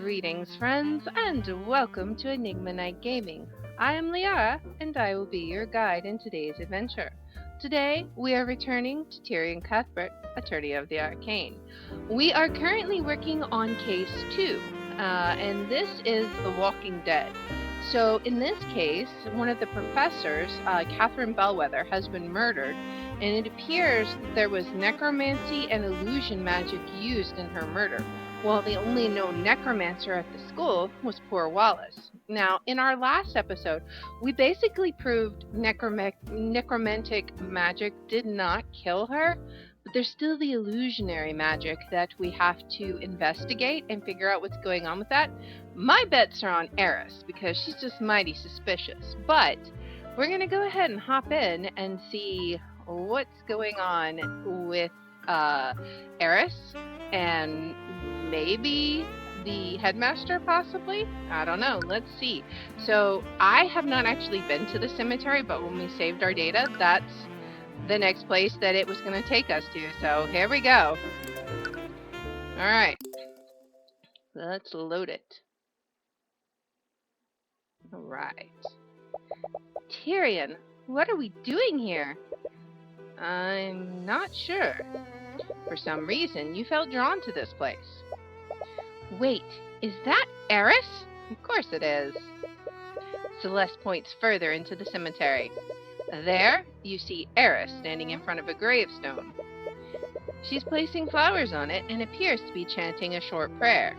Greetings, friends, and welcome to Enigma Night Gaming. I am Liara, and I will be your guide in today's adventure. Today, we are returning to Tyrion Cuthbert, Attorney of the Arcane. We are currently working on Case 2, and this is The Walking Dead. So, in this case, one of the professors, Professor Bellweather, has been murdered, and it appears that there was necromancy and illusion magic used in her murder. Well, the only known necromancer at the school was poor Wallace. Now, in our last episode, we basically proved necromantic magic did not kill her, but there's still the illusionary magic that we have to investigate and figure out what's going on with that. My bets are on Eris, because she's just mighty suspicious, but we're going to go ahead and hop in and see what's going on with Eris and maybe the headmaster, possibly? I don't know. Let's see. So I have not actually been to the cemetery, but when we saved our data, that's the next place that it was going to take us to. So here we go. All right. Let's load it. All right. Tyrion, what are we doing here? I'm not sure. For some reason, you felt drawn to this place. Wait, is that Eris? Of course it is. Celeste points further into the cemetery. There, you see Eris standing in front of a gravestone. She's placing flowers on it and appears to be chanting a short prayer.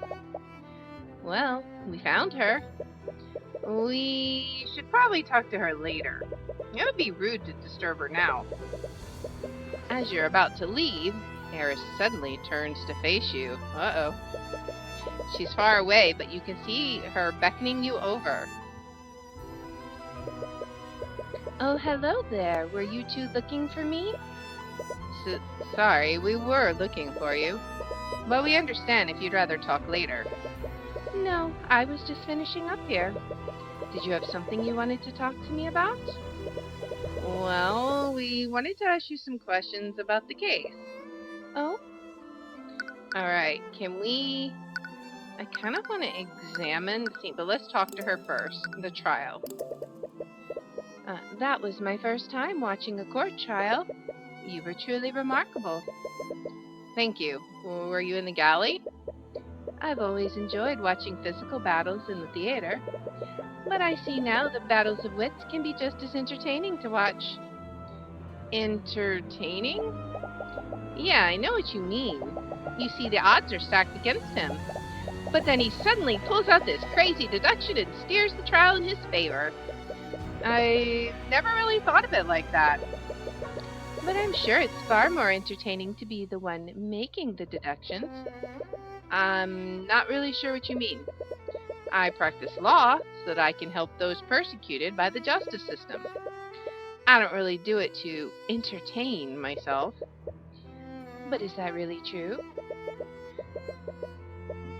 Well, we found her. We should probably talk to her later. It would be rude to disturb her now. As you're about to leave, Eris suddenly turns to face you. Uh-oh. She's far away, but you can see her beckoning you over. Oh, hello there. Were you two looking for me? Sorry, we were looking for you. But we understand if you'd rather talk later. No, I was just finishing up here. Did you have something you wanted to talk to me about? Well, we wanted to ask you some questions about the case. Oh? Alright, can we... I kind of want to examine the scene, but let's talk to her first. The trial. That was my first time watching a court trial. You were truly remarkable. Thank you. Were you in the galley? I've always enjoyed watching physical battles in the theater, but I see now that battles of wits can be just as entertaining to watch. Entertaining? Yeah, I know what you mean. You see, the odds are stacked against him. But then he suddenly pulls out this crazy deduction and steers the trial in his favor. I never really thought of it like that. But I'm sure it's far more entertaining to be the one making the deductions. I'm not really sure what you mean. I practice law so that I can help those persecuted by the justice system. I don't really do it to entertain myself. But is that really true?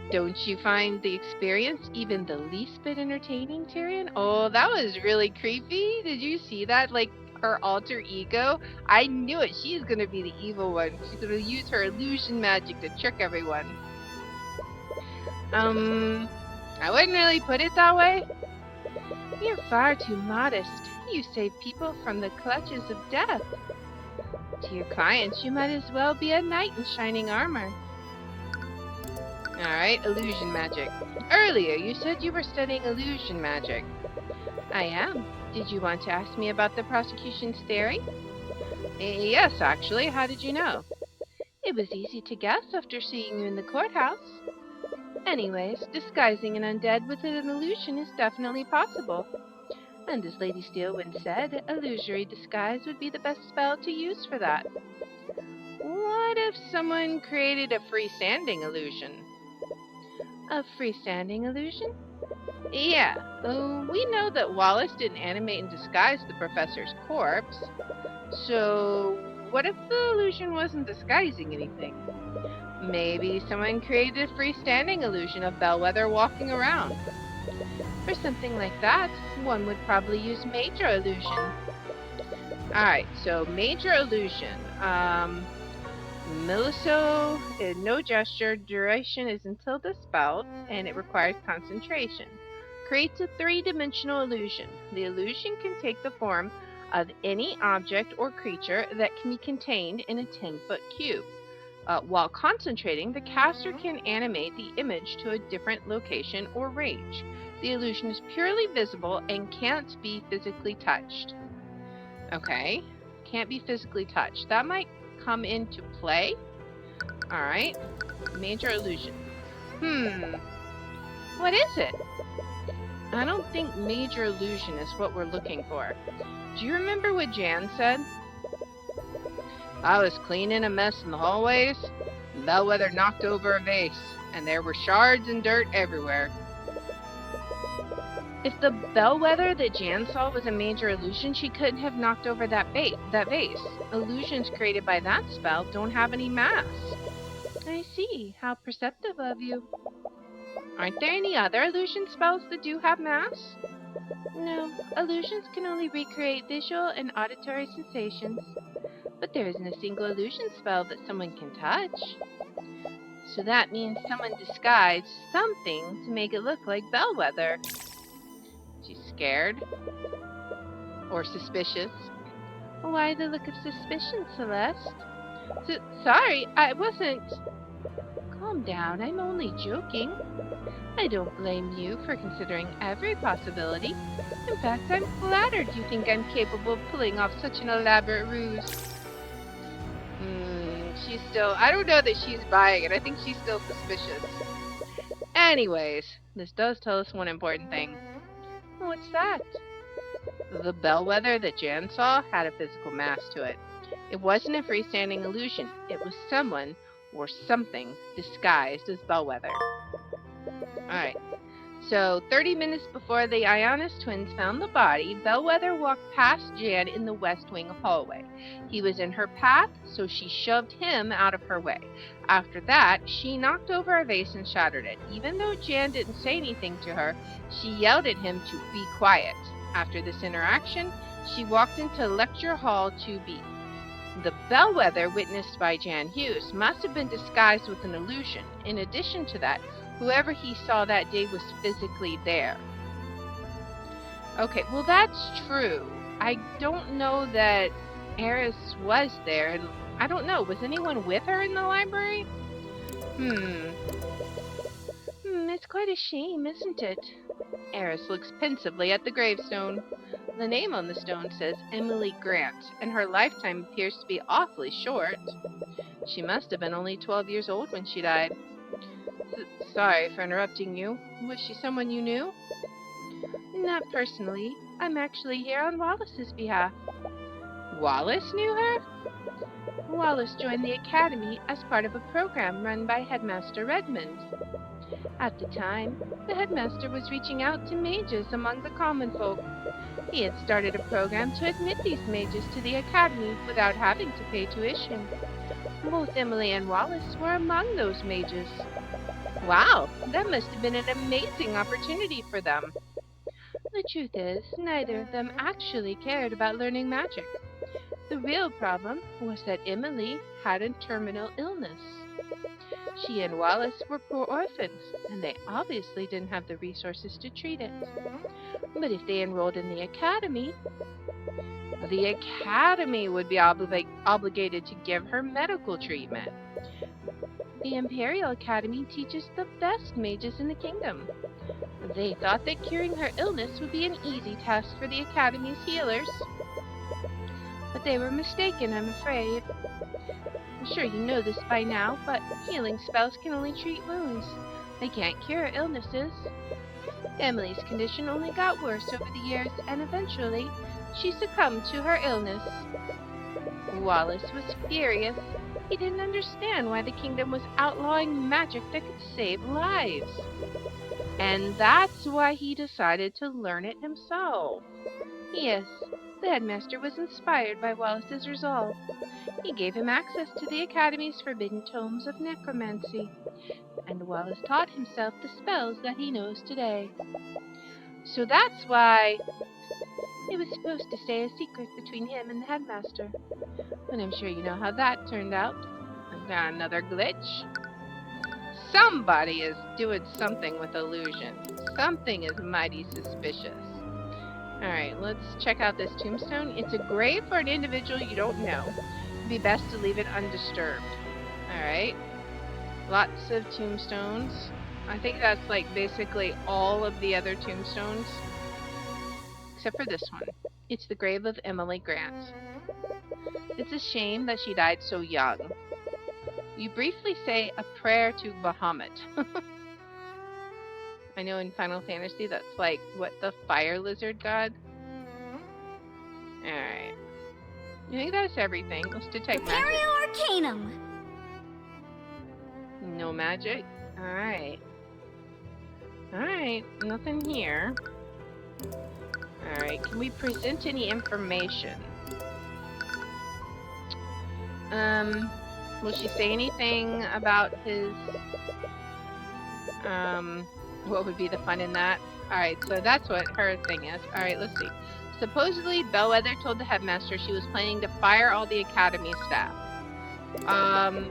Don't you find the experience even the least bit entertaining, Tyrion? Oh, that was really creepy. Did you see that? Like, her alter ego? I knew it. She's gonna be the evil one. She's gonna use her illusion magic to trick everyone. I wouldn't really put it that way. You're far too modest. You save people from the clutches of death. To your clients, you might as well be a knight in shining armor. Alright, illusion magic. Earlier, you said you were studying illusion magic. I am. Did you want to ask me about the prosecution's theory? Yes, actually. How did you know? It was easy to guess after seeing you in the courthouse. Anyways, disguising an undead with an illusion is definitely possible. And as Lady Steele once said, illusory disguise would be the best spell to use for that. What if someone created a freestanding illusion? A freestanding illusion? Yeah, we know that Wallace didn't animate and disguise the professor's corpse. So, what if the illusion wasn't disguising anything? Maybe someone created a freestanding illusion of Bellweather walking around. For something like that, one would probably use major illusion. Alright, so major illusion. Miliso, no gesture, duration is until the spout, and it requires concentration. Creates a three-dimensional illusion. The illusion can take the form of any object or creature that can be contained in a 10-foot cube. While concentrating, the caster can animate the image to a different location or range. The illusion is purely visible and can't be physically touched. Okay, can't be physically touched. That might come into play. All right, major illusion. What is it? I don't think major illusion is what we're looking for. Do you remember what Jan said? I was cleaning a mess in the hallways. Bellweather knocked over a vase, and there were shards and dirt everywhere. If the Bellweather that Jan saw was a major illusion, she couldn't have knocked over that vase. Illusions created by that spell don't have any mass. I see. How perceptive of you. Aren't there any other illusion spells that do have mass? No, illusions can only recreate visual and auditory sensations. But there isn't a single illusion spell that someone can touch. So that means someone disguised something to make it look like Bellweather. She's scared? Or suspicious? Why the look of suspicion, Celeste? Sorry, I wasn't... Calm down, I'm only joking. I don't blame you for considering every possibility. In fact, I'm flattered you think I'm capable of pulling off such an elaborate ruse. She's still... I don't know that she's buying it. I think she's still suspicious. Anyways, this does tell us one important thing. What's that? The Bellweather that Jan saw had a physical mass to it. It wasn't a freestanding illusion. It was someone or something disguised as Bellweather. Alright, so 30 minutes before the Ionis twins found the body, Bellweather walked past Jan in the West Wing hallway. He was in her path, so she shoved him out of her way. After that, she knocked over a vase and shattered it. Even though Jan didn't say anything to her, she yelled at him to be quiet. After this interaction, she walked into lecture hall 2B. The Bellweather witnessed by Jan Hughes must have been disguised with an illusion. In addition to that, whoever he saw that day was physically there. Okay, well that's true. I don't know that Eris was there, and I don't know, was anyone with her in the library? It's quite a shame, isn't it? Eris looks pensively at the gravestone. The name on the stone says Emily Grant, and her lifetime appears to be awfully short. She must have been only 12 years old when she died. Sorry for interrupting you. Was she someone you knew? Not personally. I'm actually here on Wallace's behalf. Wallace knew her? Wallace joined the Academy as part of a program run by Headmaster Redmond. At the time, the headmaster was reaching out to mages among the common folk. He had started a program to admit these mages to the Academy without having to pay tuition. Both Emily and Wallace were among those mages. Wow, that must have been an amazing opportunity for them. The truth is, neither of them actually cared about learning magic. The real problem was that Emily had a terminal illness. She and Wallace were poor orphans, and they obviously didn't have the resources to treat it. But if they enrolled in the Academy would be obligated to give her medical treatment. The Imperial Academy teaches the best mages in the kingdom. They thought that curing her illness would be an easy task for the Academy's healers. But they were mistaken, I'm afraid. I'm sure you know this by now, but healing spells can only treat wounds. They can't cure illnesses. Emily's condition only got worse over the years, and eventually, she succumbed to her illness. Wallace was furious. He didn't understand why the kingdom was outlawing magic that could save lives. And that's why he decided to learn it himself. Yes, the headmaster was inspired by Wallace's resolve. He gave him access to the Academy's forbidden tomes of necromancy, and Wallace taught himself the spells that he knows today. So that's why it was supposed to stay a secret between him and the headmaster. But I'm sure you know how that turned out. Got another glitch. Somebody is doing something with illusion. Something is mighty suspicious. Alright, let's check out this tombstone. It's a grave for an individual you don't know. It'd be best to leave it undisturbed. Alright. Lots of tombstones. I think that's like basically all of the other tombstones. Except for this one. It's the grave of Emily Grant. It's a shame that she died so young. You briefly say a prayer to Bahamut. I know in Final Fantasy that's like, what, the fire lizard god? Alright. I think that's everything. Let's detect magic. Arcanum! No magic? Alright. Alright, nothing here. Alright, can we present any information? Will she say anything about his, what would be the fun in that? Alright, so that's what her thing is. Alright, let's see. Supposedly, Bellweather told the headmaster she was planning to fire all the academy staff.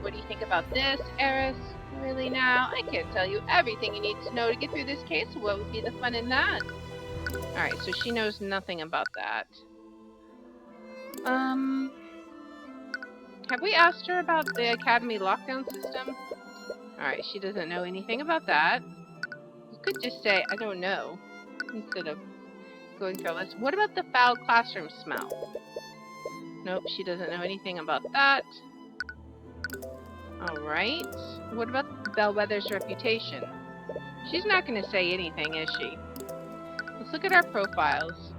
What do you think about this, Eris? Really now? I can't tell you everything you need to know to get through this case. What would be the fun in that? Alright, so she knows nothing about that. Have we asked her about the academy lockdown system? Alright, she doesn't know anything about that. You could just say, I don't know, instead of going through all this. What about the foul classroom smell? Nope, she doesn't know anything about that. Alright. What about Bellweather's reputation? She's not going to say anything, is she? Let's look at our profiles.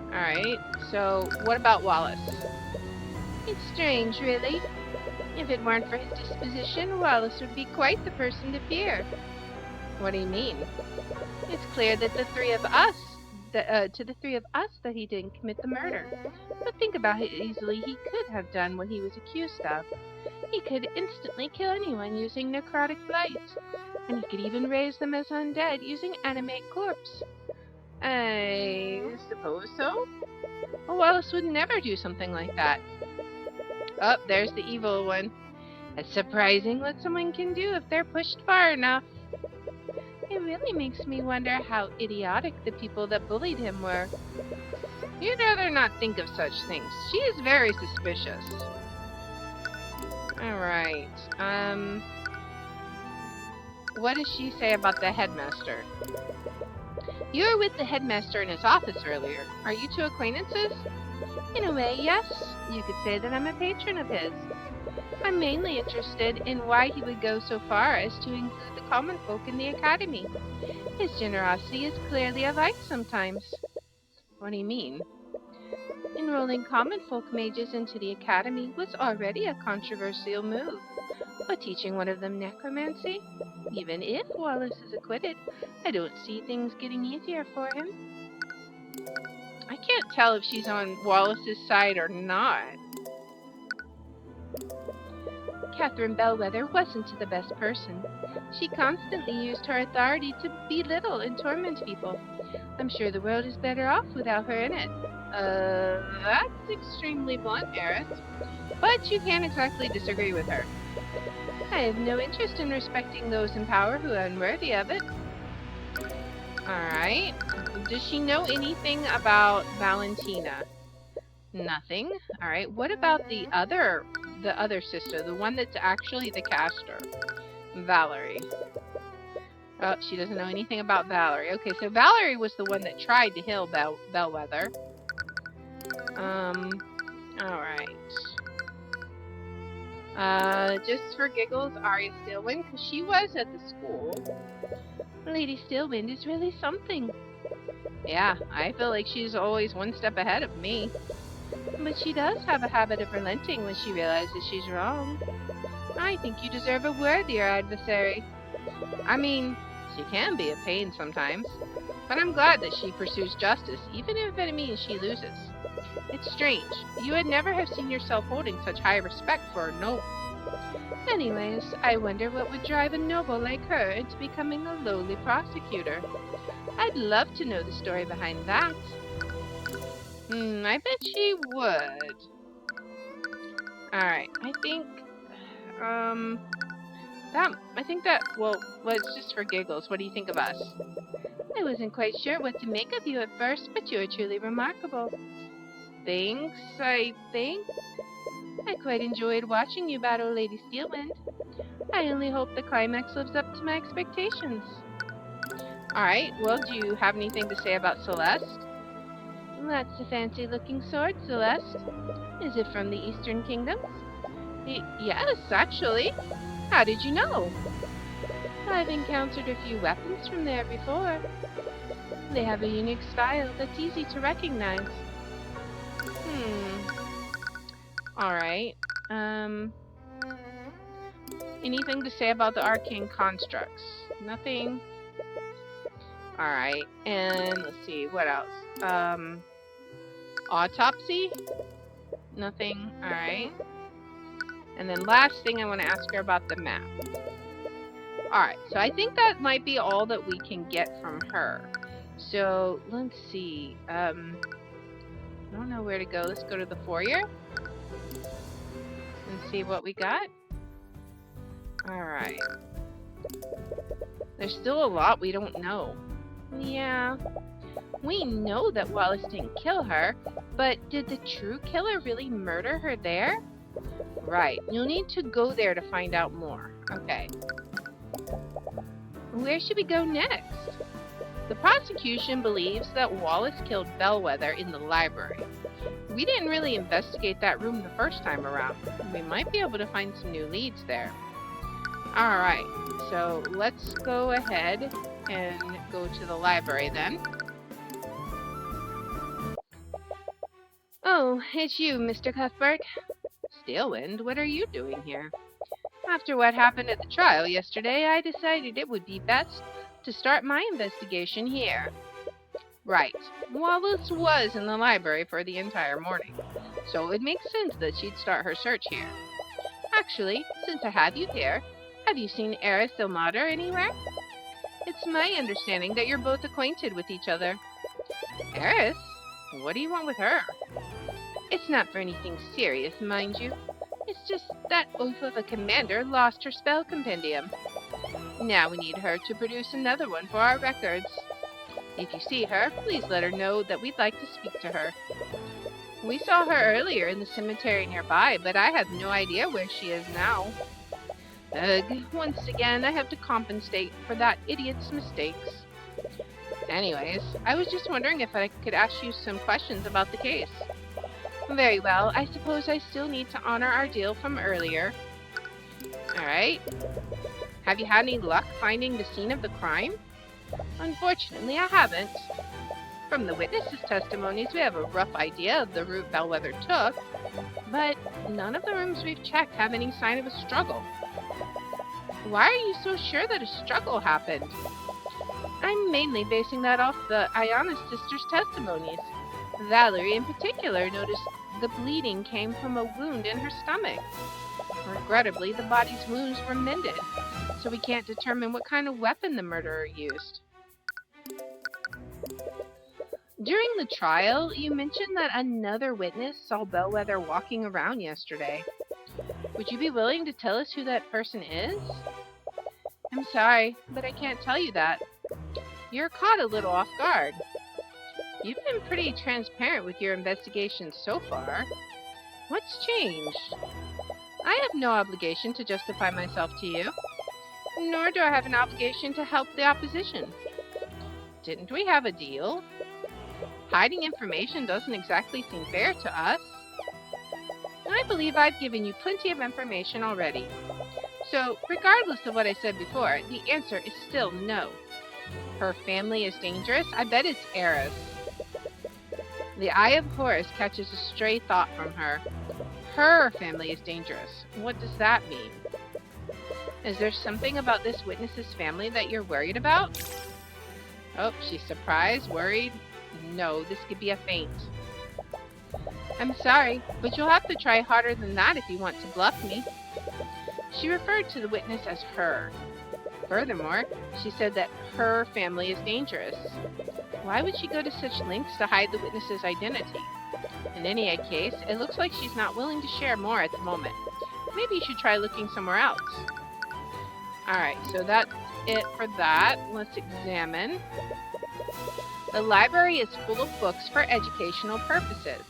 Alright, so what about Wallace? It's strange, really. If it weren't for his disposition, Wallace would be quite the person to fear. What do you mean? It's clear that to the three of us that he didn't commit the murder. But think about how easily he could have done what he was accused of. He could instantly kill anyone using necrotic blight. And he could even raise them as undead using animate corpse. I suppose so. Well, Wallace would never do something like that. Oh, there's the evil one. It's surprising what someone can do if they're pushed far enough. It really makes me wonder how idiotic the people that bullied him were. You'd rather not think of such things. She is very suspicious. Alright, what does she say about the headmaster? You were with the headmaster in his office earlier. Are you two acquaintances? In a way, yes. You could say that I'm a patron of his. I'm mainly interested in why he would go so far as to include the common folk in the academy. His generosity is clearly a vice sometimes. What do you mean? Enrolling common folk mages into the academy was already a controversial move. But teaching one of them necromancy? Even if Wallace is acquitted, I don't see things getting easier for him. I can't tell if she's on Wallace's side or not. Catherine Bellweather wasn't the best person. She constantly used her authority to belittle and torment people. I'm sure the world is better off without her in it. That's extremely blunt, Eris. But you can't exactly disagree with her. I have no interest in respecting those in power who are unworthy of it. Alright. Does she know anything about Valentina? Nothing. Alright, what about the other sister, the one that's actually the caster? Valerie. Oh, she doesn't know anything about Valerie. Okay, so Valerie was the one that tried to heal Bellweather. Alright. Just for giggles, Arya Steelwind, because she was at the school. Lady Steelwind is really something. Yeah, I feel like she's always one step ahead of me. But she does have a habit of relenting when she realizes she's wrong. I think you deserve a worthier adversary. I mean, she can be a pain sometimes. But I'm glad that she pursues justice, even if it means she loses. It's strange. You would never have seen yourself holding such high respect for a noble. Anyways, I wonder what would drive a noble like her into becoming a lowly prosecutor. I'd love to know the story behind that. I bet she would. Alright, um, well, it's just for giggles. What do you think of us? I wasn't quite sure what to make of you at first, but you are truly remarkable. Thanks, I think. I quite enjoyed watching you battle Lady Steelwind. I only hope the climax lives up to my expectations. Alright, well, do you have anything to say about Celeste? That's a fancy-looking sword, Celeste. Is it from the Eastern Kingdoms? Yes, actually. How did you know? I've encountered a few weapons from there before. They have a unique style that's easy to recognize. Alright. Anything to say about the arcane constructs? Nothing? Alright, and let's see, what else? Autopsy? Nothing? Alright. And then last thing I want to ask her about the map. Alright, so I think that might be all that we can get from her. So, let's see. I don't know where to go. Let's go to the foyer and see what we got. Alright. There's still a lot we don't know. Yeah. We know that Wallace didn't kill her, but did the true killer really murder her there? Right. You'll need to go there to find out more. Okay. Where should we go next? The prosecution believes that Wallace killed Bellweather in the library. We didn't really investigate that room the first time around. We might be able to find some new leads there. Alright, so let's go ahead and go to the library then. Oh, it's you, Mr. Cuthbert. Steelwind, what are you doing here? After what happened at the trial yesterday, I decided it would be best to start my investigation here. Right. Wallace was in the library for the entire morning, so it makes sense that she'd start her search here. Actually, since I have you here, have you seen Eris Ilmater anywhere? It's my understanding that you're both acquainted with each other. Eris? What do you want with her? It's not for anything serious, mind you. It's just that oaf of a commander lost her spell compendium. Now we need her to produce another one for our records. If you see her, please let her know that we'd like to speak to her. We saw her earlier in the cemetery nearby, but I have no idea where she is now. Ugh, once again I have to compensate for that idiot's mistakes. Anyways, I was just wondering if I could ask you some questions about the case. Very well, I suppose I still need to honor our deal from earlier. Alright. Have you had any luck finding the scene of the crime? Unfortunately, I haven't. From the witnesses' testimonies, we have a rough idea of the route Bellweather took, but none of the rooms we've checked have any sign of a struggle. Why are you so sure that a struggle happened? I'm mainly basing that off the Ayana sisters' testimonies. Valerie, in particular, noticed the bleeding came from a wound in her stomach. Regrettably, the body's wounds were mended, so we can't determine what kind of weapon the murderer used. During the trial, you mentioned that another witness saw Bellweather walking around yesterday. Would you be willing to tell us who that person is? I'm sorry, but I can't tell you that. You're caught a little off guard. You've been pretty transparent with your investigation so far. What's changed? I have no obligation to justify myself to you, nor do I have an obligation to help the opposition. Didn't we have a deal? Hiding information doesn't exactly seem fair to us. I believe I've given you plenty of information already. So, regardless of what I said before, the answer is still no. Her family is dangerous? I bet it's Eris. The Eye of Horus catches a stray thought from her. Her family is dangerous. What does that mean? Is there something about this witness's family that you're worried about? Oh, she's surprised, worried? No, this could be a feint. I'm sorry, but you'll have to try harder than that if you want to bluff me. She referred to the witness as her. Furthermore, she said that her family is dangerous. Why would she go to such lengths to hide the witness's identity? In any case, it looks like she's not willing to share more at the moment. Maybe you should try looking somewhere else. Alright, so that's it for that. Let's examine. The library is full of books for educational purposes.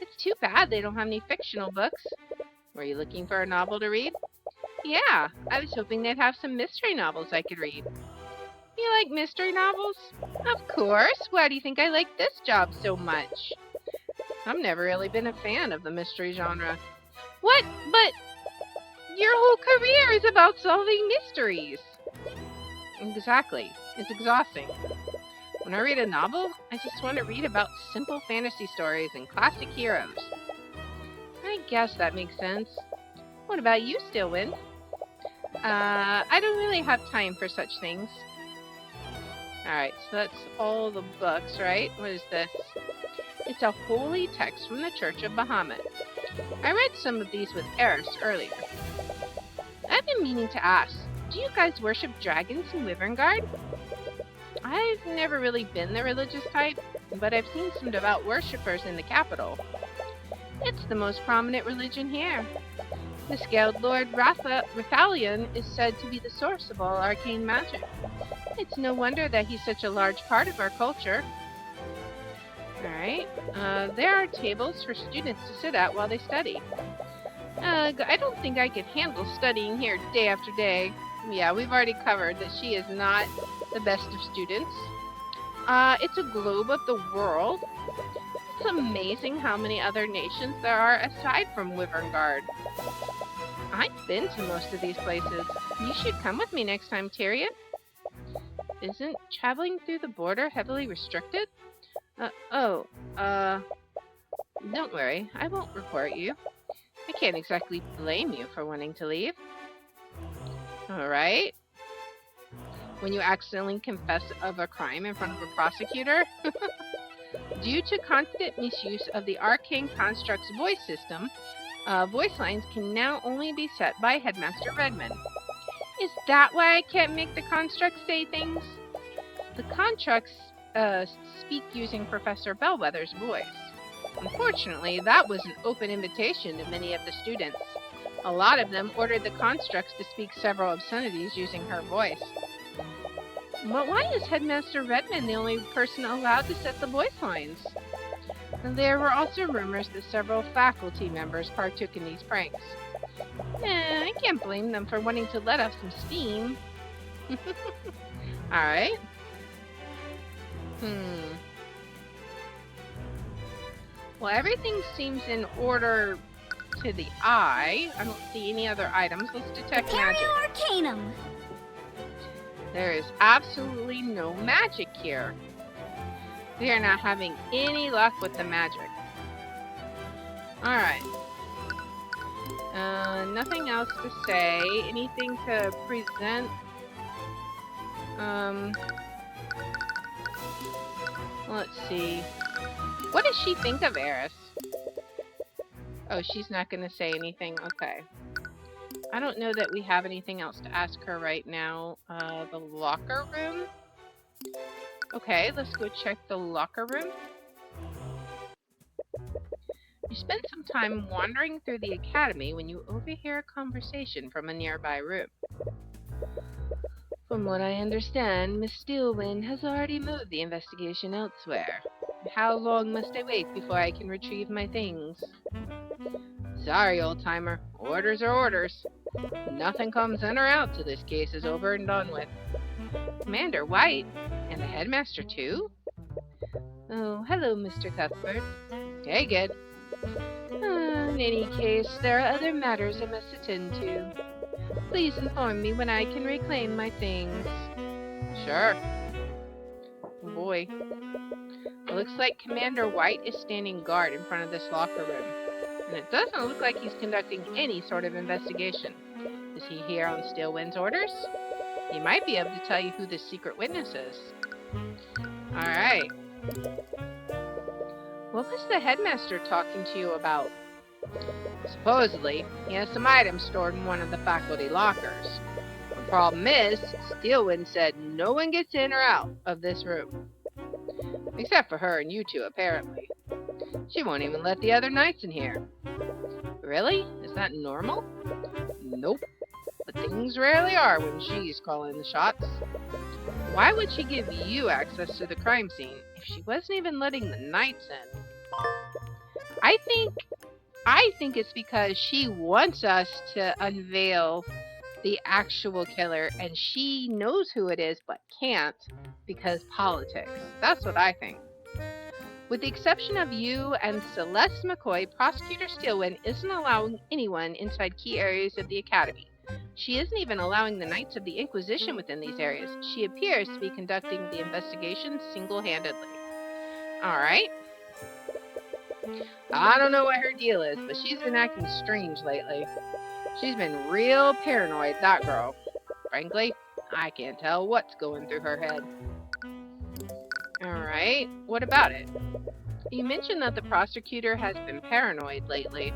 It's too bad they don't have any fictional books. Were you looking for a novel to read? Yeah, I was hoping they'd have some mystery novels I could read. You like mystery novels? Of course. Why do you think I like this job so much? I've never really been a fan of the mystery genre. What? But your whole career is about solving mysteries. Exactly. It's exhausting. When I read a novel, I just want to read about simple fantasy stories and classic heroes. I guess that makes sense. What about you, Stillwind? I don't really have time for such things. Alright, so that's all the books, right? What is this? It's a holy text from the Church of Bahamut. I read some of these with Eris earlier. I've been meaning to ask, do you guys worship dragons in Wyverngard? I've never really been the religious type, but I've seen some devout worshippers in the capital. It's the most prominent religion here. The scaled Lord Rathalion is said to be the source of all arcane magic. It's no wonder that he's such a large part of our culture. Alright, there are tables for students to sit at while they study. I don't think I could handle studying here day after day. Yeah, we've already covered that she is not the best of students. It's a globe of the world. It's amazing how many other nations there are aside from Wyverngard. I've been to most of these places. You should come with me next time, Tyria. Isn't traveling through the border heavily restricted? Don't worry, I won't report you. I can't exactly blame you for wanting to leave. Alright. When you accidentally confess of a crime in front of a prosecutor? Due to constant misuse of the Arcane Construct's voice system, voice lines can now only be set by Headmaster Redmond. Is that why I can't make the constructs say things? The constructs speak using Professor Bellweather's voice. Unfortunately, that was an open invitation to many of the students. A lot of them ordered the constructs to speak several obscenities using her voice. But why is Headmaster Redmond the only person allowed to set the voice lines? There were also rumors that several faculty members partook in these pranks. I can't blame them for wanting to let off some steam. Alright. Well, everything seems in order to the eye. I don't see any other items. Let's detect magic. Arcanum! There is absolutely no magic here. We are not having any luck with the magic. Alright. Nothing else to say. Anything to present? Let's see. What does she think of Eris? Oh, she's not going to say anything. Okay. I don't know that we have anything else to ask her right now. The locker room? Okay, let's go check the locker room. You spend some time wandering through the academy when you overhear a conversation from a nearby room. From what I understand, Miss Steelwind has already moved the investigation elsewhere. How long must I wait before I can retrieve my things? Sorry, old-timer. Orders are orders. Nothing comes in or out till this case is over and done with. Commander White? And the headmaster too? Oh, hello, Mr. Cuthbert. Hey, good. In any case, there are other matters I must attend to. Please inform me when I can reclaim my things. Sure. Oh boy. It looks like Commander White is standing guard in front of this locker room. And it doesn't look like he's conducting any sort of investigation. Is he here on Steelwind's orders? He might be able to tell you who this secret witness is. Alright. What was the headmaster talking to you about? Supposedly, he has some items stored in one of the faculty lockers. The problem is, Steelwind said no one gets in or out of this room. Except for her and you two, apparently. She won't even let the other knights in here. Really? Is that normal? Nope. But things rarely are when she's calling the shots. Why would she give you access to the crime scene if she wasn't even letting the knights in? I think I think it's because she wants us to unveil the actual killer and she knows who it is but can't because politics. That's what I think. With the exception of you and Celeste McCoy, Prosecutor Steelwind isn't allowing anyone inside key areas of the Academy. She isn't even allowing the Knights of the Inquisition within these areas. She appears to be conducting the investigation single-handedly. Alright. I don't know what her deal is, but she's been acting strange lately. She's been real paranoid, that girl. Frankly, I can't tell what's going through her head. Alright, what about it? You mentioned that the prosecutor has been paranoid lately.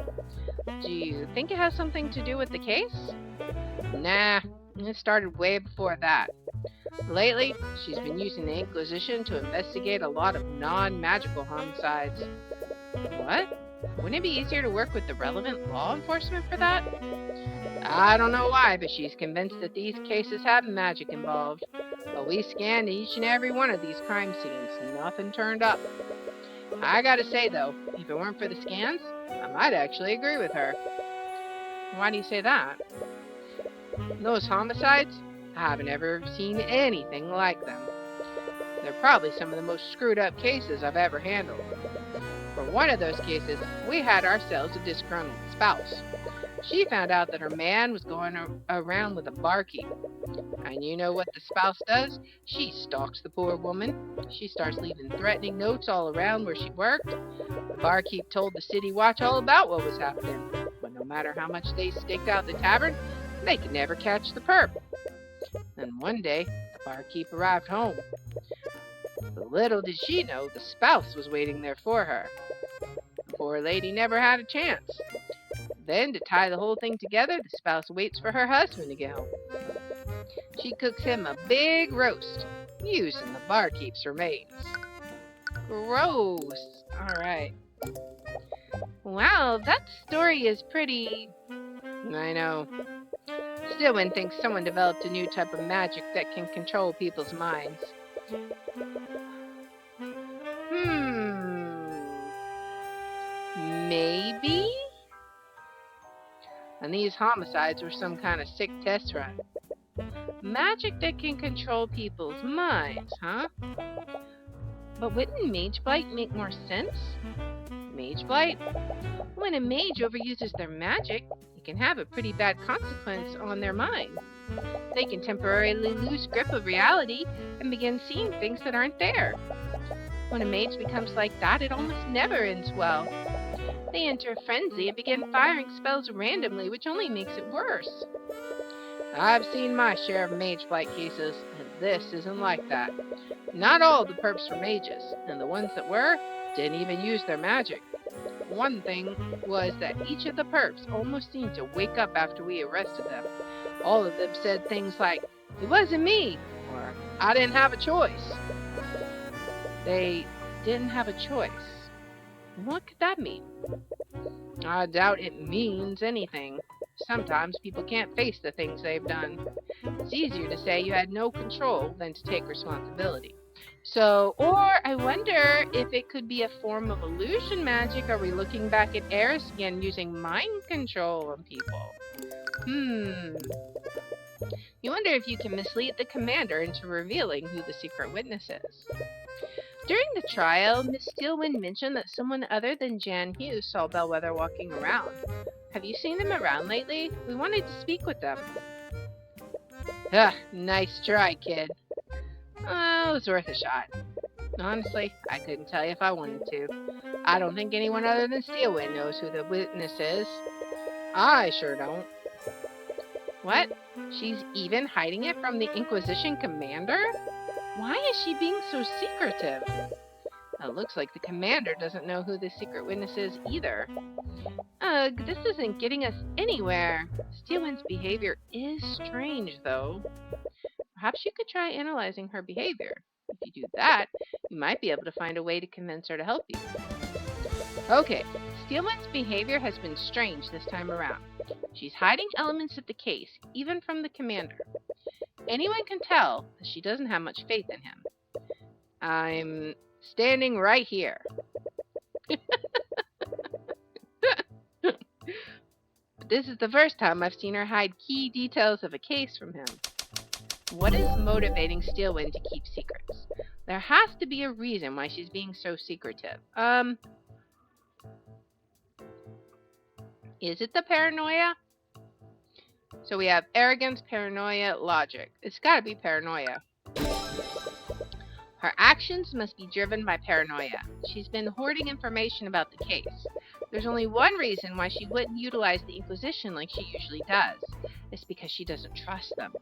Do you think it has something to do with the case? Nah, it started way before that. Lately, she's been using the Inquisition to investigate a lot of non-magical homicides. What? Wouldn't it be easier to work with the relevant law enforcement for that? I don't know why, but she's convinced that these cases have magic involved. But we scanned each and every one of these crime scenes. Nothing turned up. I gotta say though, if it weren't for the scans, I might actually agree with her. Why do you say that? Those homicides? I haven't ever seen anything like them. They're probably some of the most screwed up cases I've ever handled. For one of those cases, we had ourselves a disgruntled spouse. She found out that her man was going around with a barkeep. And you know what the spouse does? She stalks the poor woman. She starts leaving threatening notes all around where she worked. The barkeep told the city watch all about what was happening. But no matter how much they staked out the tavern, they could never catch the perp. Then one day, the barkeep arrived home. But little did she know the spouse was waiting there for her. The poor lady never had a chance. Then, to tie the whole thing together, the spouse waits for her husband to get home. She cooks him a big roast, using the barkeep's remains. Gross. Alright. Wow, that story is pretty... I know. Stillman thinks someone developed a new type of magic that can control people's minds. Maybe? And these homicides were some kind of sick test run. Magic that can control people's minds, huh? But wouldn't Mage Blight make more sense? Mage Blight? When a mage overuses their magic, it can have a pretty bad consequence on their mind. They can temporarily lose grip of reality and begin seeing things that aren't there. When a mage becomes like that, it almost never ends well. They enter a frenzy and begin firing spells randomly, which only makes it worse. I've seen my share of mage blight cases, and this isn't like that. Not all the perps were mages, and the ones that were didn't even use their magic. One thing was that each of the perps almost seemed to wake up after we arrested them. All of them said things like, "It wasn't me," or "I didn't have a choice." They didn't have a choice. What could that mean? I doubt it means anything. Sometimes people can't face the things they've done. It's easier to say you had no control than to take responsibility. So, or I wonder if it could be a form of illusion magic. Are we looking back at Eris again using mind control on people? You wonder if you can mislead the commander into revealing who the secret witness is. During the trial, Miss Steelwind mentioned that someone other than Jan Hughes saw Bellweather walking around. Have you seen them around lately? We wanted to speak with them. Nice try, kid. It was worth a shot. Honestly, I couldn't tell you if I wanted to. I don't think anyone other than Steelwind knows who the witness is. I sure don't. What? She's even hiding it from the Inquisition commander? Why is she being so secretive? It looks like the commander doesn't know who the secret witness is either. Ugh, this isn't getting us anywhere. Steelwind's behavior is strange, though. Perhaps you could try analyzing her behavior. If you do that, you might be able to find a way to convince her to help you. Okay, Steelman's behavior has been strange this time around. She's hiding elements of the case, even from the commander. Anyone can tell that she doesn't have much faith in him. I'm standing right here. This is the first time I've seen her hide key details of a case from him. What is motivating Steelwind to keep secrets? There has to be a reason why she's being so secretive. Is it the paranoia? So we have arrogance, paranoia, logic. It's gotta be paranoia. Her actions must be driven by paranoia. She's been hoarding information about the case. There's only one reason why she wouldn't utilize the Inquisition like she usually does. It's because she doesn't trust them.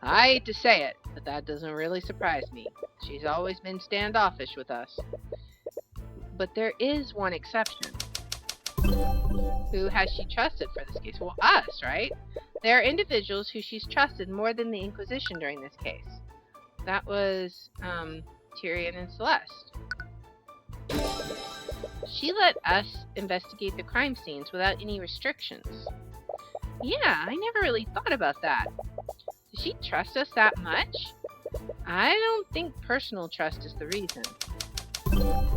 I hate to say it, but that doesn't really surprise me. She's always been standoffish with us. But there is one exception. Who has she trusted for this case? Well, us, right? There are individuals who she's trusted more than the Inquisition during this case. That was Tyrion and Celeste. She let us investigate the crime scenes without any restrictions. Yeah, I never really thought about that. Does she trust us that much? I don't think personal trust is the reason.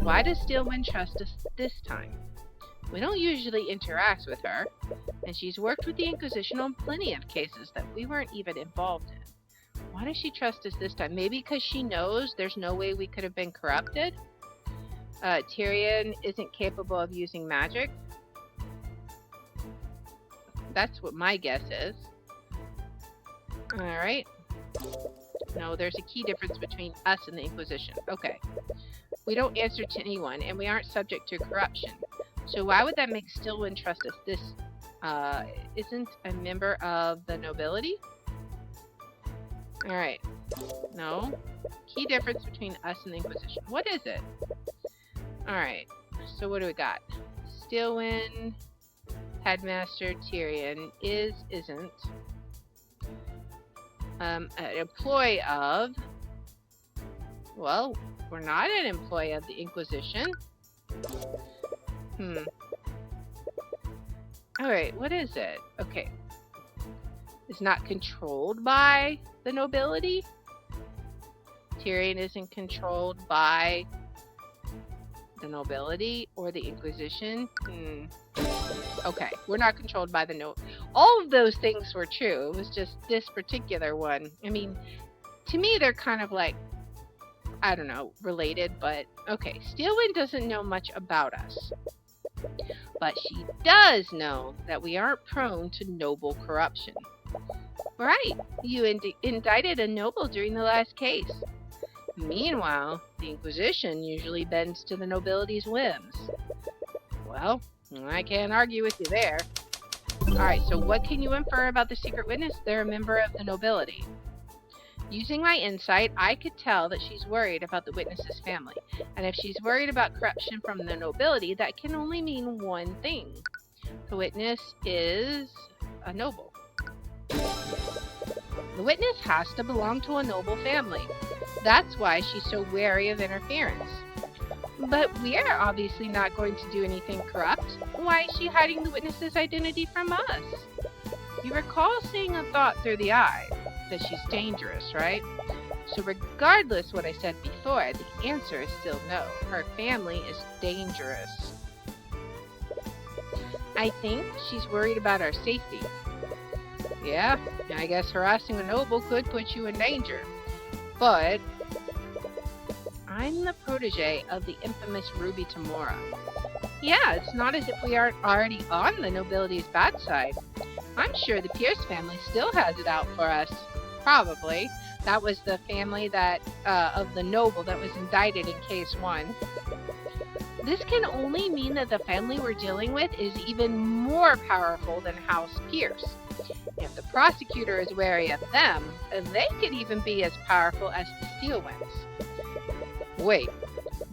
Why does Steelwind trust us this time? We don't usually interact with her, and she's worked with the Inquisition on plenty of cases that we weren't even involved in. Why does she trust us this time? Maybe because she knows there's no way we could have been corrupted? Tyrion isn't capable of using magic? That's what my guess is. Alright. No, there's a key difference between us and the Inquisition. Okay. We don't answer to anyone, and we aren't subject to corruption. So why would that make Steelwind trust us? This isn't a member of the nobility? Alright. No. Key difference between us and the Inquisition. What is it? Alright. So what do we got? Steelwind, Headmaster, Tyrion, isn't. An employee of... Well, we're not an employee of the Inquisition. Alright, what is it? Okay. It's not controlled by the nobility? Tyrion isn't controlled by the nobility or the Inquisition? Okay, we're not controlled by the all of those things were true. It was just this particular one. I mean, to me, they're kind of like, I don't know, related, but okay. Steelwind doesn't know much about us. But she does know that we aren't prone to noble corruption. Right, you indicted a noble during the last case. Meanwhile, the Inquisition usually bends to the nobility's whims. Well, I can't argue with you there. Alright, so what can you infer about the secret witness? They're a member of the nobility. Using my insight, I could tell that she's worried about the witness's family. And if she's worried about corruption from the nobility, that can only mean one thing. The witness is a noble. The witness has to belong to a noble family. That's why she's so wary of interference. But we're obviously not going to do anything corrupt. Why is she hiding the witness's identity from us? You recall seeing a thought through the eye, that she's dangerous, right? So regardless what I said before, the answer is still no. Her family is dangerous. I think she's worried about our safety. Yeah, I guess harassing a noble could put you in danger. But I'm the protege of the infamous Ruby Tamora. Yeah, it's not as if we aren't already on the nobility's bad side. I'm sure the Pierce family still has it out for us. Probably. That was the family that of the noble that was indicted in case 1. This can only mean that the family we're dealing with is even more powerful than House Pierce. If the prosecutor is wary of them, they could even be as powerful as the Steelwinds. Wait,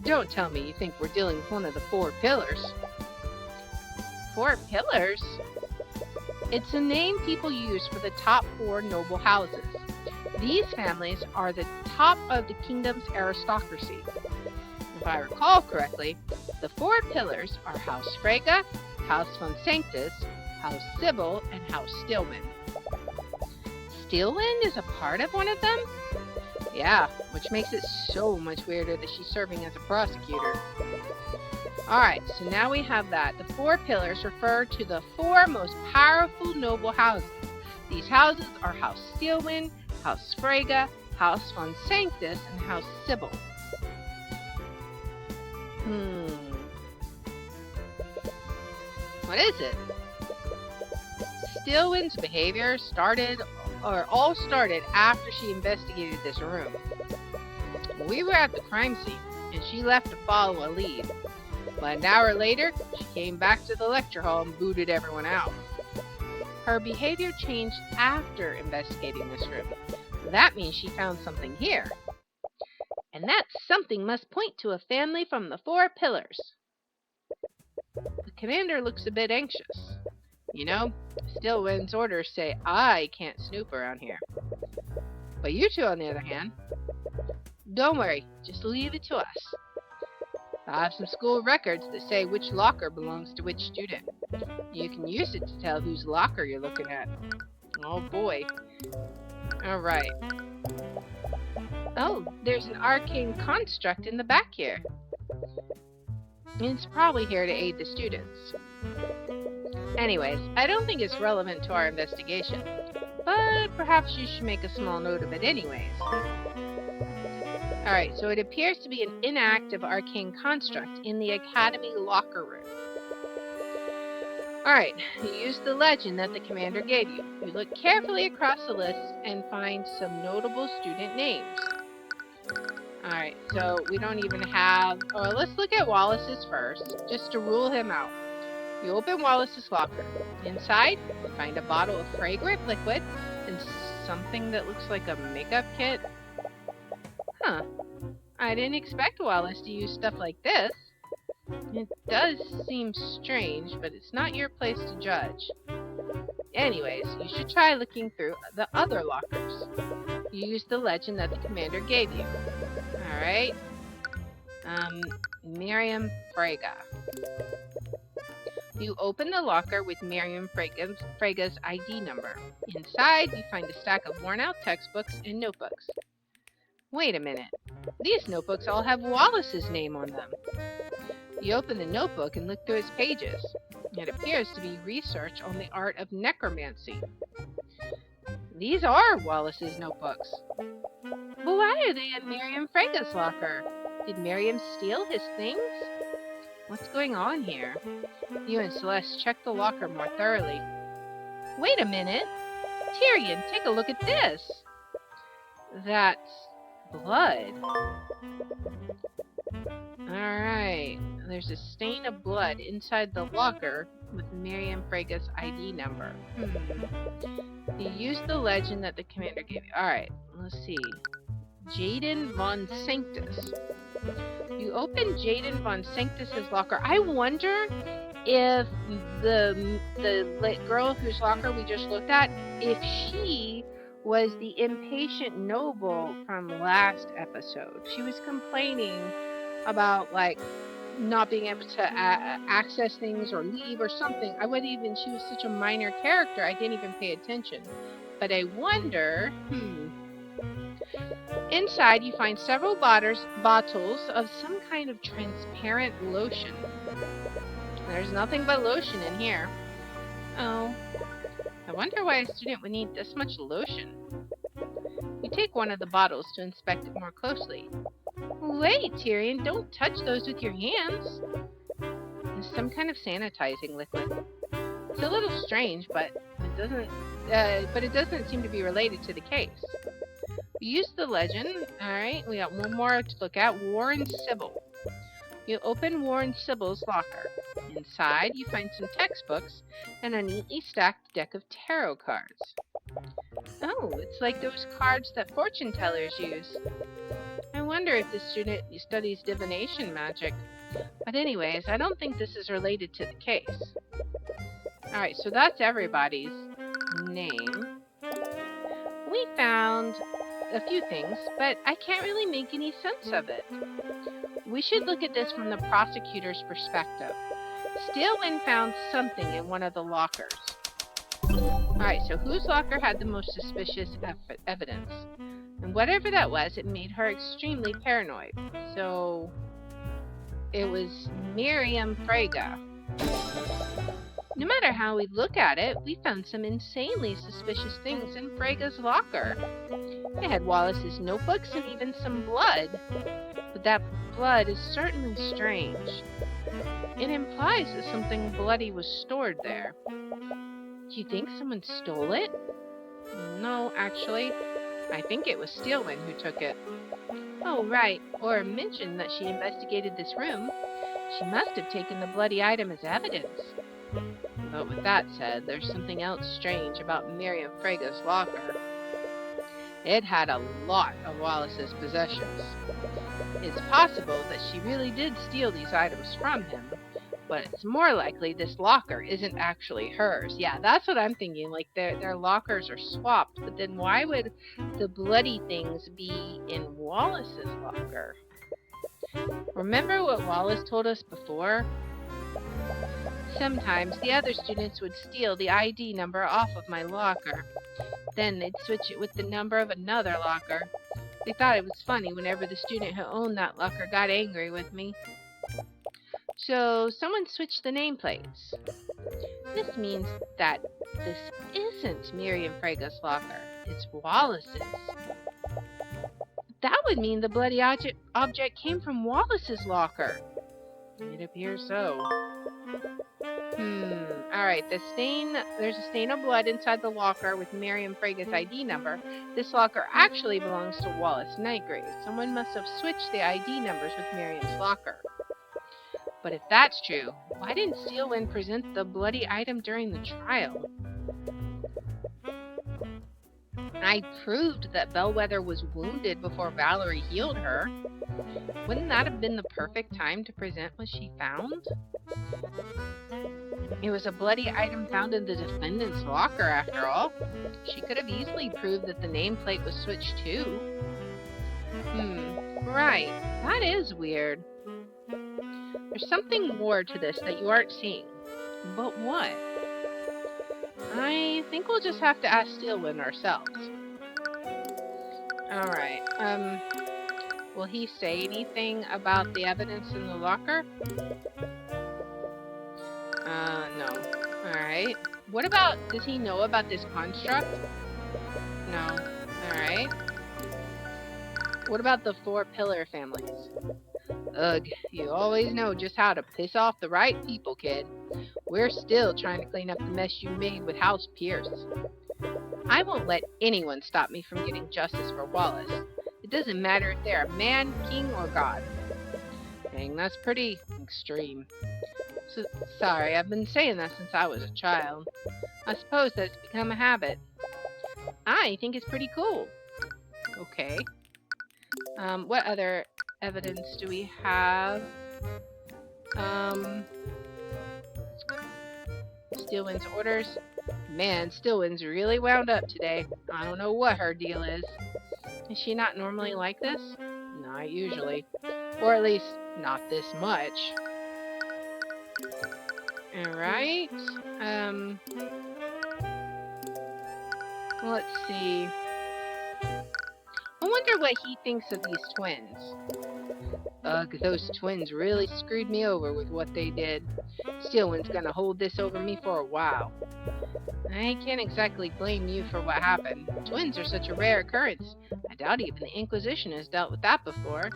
don't tell me you think we're dealing with one of the 4 pillars. 4 pillars? It's a name people use for the top 4 noble houses. These families are the top of the kingdom's aristocracy. If I recall correctly, the 4 pillars are House Frege, House von Sanctus, House Sybil, and House Steelwind. Steelwind is a part of one of them? Yeah, which makes it so much weirder that she's serving as a prosecutor. Alright, so now we have that. The 4 pillars refer to the 4 most powerful noble houses. These houses are House Steelwind, House Frege, House von Sanctus, and House Sybil. What is it? Steelwind's behavior all started after she investigated this room. We were at the crime scene, and she left to follow a lead. But an hour later, she came back to the lecture hall and booted everyone out. Her behavior changed after investigating this room. That means she found something here. And that something must point to a family from the 4 pillars. The commander looks a bit anxious. You know, Steelwind's orders say I can't snoop around here. But you two, on the other hand, don't worry, just leave it to us. I have some school records that say which locker belongs to which student. You can use it to tell whose locker you're looking at. Oh boy. Alright. Oh, there's an arcane construct in the back here. It's probably here to aid the students. Anyways, I don't think it's relevant to our investigation, but perhaps you should make a small note of it anyways. Alright, so it appears to be an inactive arcane construct in the Academy locker room. Alright, you use the legend that the commander gave you. You look carefully across the list and find some notable student names. Alright, so we don't even have... let's look at Wallace's first, just to rule him out. You open Wallace's locker. Inside, you find a bottle of fragrant liquid and something that looks like a makeup kit. Huh. I didn't expect Wallace to use stuff like this. It does seem strange, but it's not your place to judge. Anyways, you should try looking through the other lockers. You use the legend that the commander gave you. Alright. Miriam Frege. You open the locker with Miriam Frege's ID number. Inside, you find a stack of worn-out textbooks and notebooks. Wait a minute. These notebooks all have Wallace's name on them. You open the notebook and look through its pages. It appears to be research on the art of necromancy. These are Wallace's notebooks. But why are they in Miriam Frege's locker? Did Miriam steal his things? What's going on here? You and Celeste check the locker more thoroughly. Wait a minute! Tyrion, take a look at this! That's blood. Alright, there's a stain of blood inside the locker with Miriam Frege's ID number. You used the legend that the commander gave you. Alright, let's see. Jaden von Sanctus. You open Jaden von Sanctus's locker. I wonder if the girl whose locker we just looked at, if she was the impatient noble from last episode. She was complaining about, like, not being able to access things or leave or something. She was such a minor character, I didn't even pay attention. But I wonder, Inside, you find several bottles of some kind of transparent lotion. There's nothing but lotion in here. Oh, I wonder why a student would need this much lotion. You take one of the bottles to inspect it more closely. Wait, Tyrion, don't touch those with your hands. It's some kind of sanitizing liquid. It's a little strange, but it doesn't seem to be related to the case. You use the legend. Alright, we got one more to look at. Warren Sybil. You open Warren Sybil's locker. Inside, you find some textbooks and a neatly stacked deck of tarot cards. Oh, it's like those cards that fortune tellers use. I wonder if this student studies divination magic. But anyways, I don't think this is related to the case. Alright, so that's everybody's name. We found a few things, but I can't really make any sense of it. We should look at this from the prosecutor's perspective. Steelwind found something in one of the lockers. Alright, so whose locker had the most suspicious evidence? And whatever that was, it made her extremely paranoid. So it was Miriam Frege. No matter how we look at it, we found some insanely suspicious things in Frege's locker. It had Wallace's notebooks and even some blood. But that blood is certainly strange. It implies that something bloody was stored there. Do you think someone stole it? No, actually. I think it was Steelwind who took it. Oh, right. Or mentioned that she investigated this room. She must have taken the bloody item as evidence. But with that said, there's something else strange about Miriam Frege's locker. It had a lot of Wallace's possessions. It's possible that she really did steal these items from him, but it's more likely this locker isn't actually hers. Yeah, that's what I'm thinking. Like, their lockers are swapped, but then why would the bloody things be in Wallace's locker? Remember what Wallace told us before? Sometimes the other students would steal the ID number off of my locker. Then they'd switch it with the number of another locker. They thought it was funny whenever the student who owned that locker got angry with me. So someone switched the nameplates. This means that this isn't Miriam Frege's locker. It's Wallace's. That would mean the bloody object came from Wallace's locker. It appears so. Alright, there's a stain of blood inside the locker with Miriam Frege's ID number. This locker actually belongs to Wallace Nightgrave. Someone must have switched the ID numbers with Miriam's locker. But if that's true, why didn't Steelwind present the bloody item during the trial? I proved that Bellweather was wounded before Valerie healed her. Wouldn't that have been the perfect time to present what she found? It was a bloody item found in the defendant's locker, after all. She could have easily proved that the nameplate was switched too. Right. That is weird. There's something more to this that you aren't seeing. But what? I think we'll just have to ask Steelwind ourselves. Alright, will he say anything about the evidence in the locker? No. Alright. What about, does he know about this construct? No. Alright. What about the 4 pillar families? Ugh, you always know just how to piss off the right people, kid. We're still trying to clean up the mess you made with House Pierce. I won't let anyone stop me from getting justice for Wallace. It doesn't matter if they're a man, king, or god. Dang, that's pretty extreme. So, sorry, I've been saying that since I was a child. I suppose that's become a habit. I think it's pretty cool. Okay. What other evidence do we have? Steelwind's orders. Man, Steelwind's really wound up today. I don't know what her deal is. Is she not normally like this? Not usually. Or at least, not this much. Alright. Let's see. I wonder what he thinks of these twins. Ugh, those twins really screwed me over with what they did. Steelwind's gonna hold this over me for a while. I can't exactly blame you for what happened. Twins are such a rare occurrence. I doubt even the Inquisition has dealt with that before.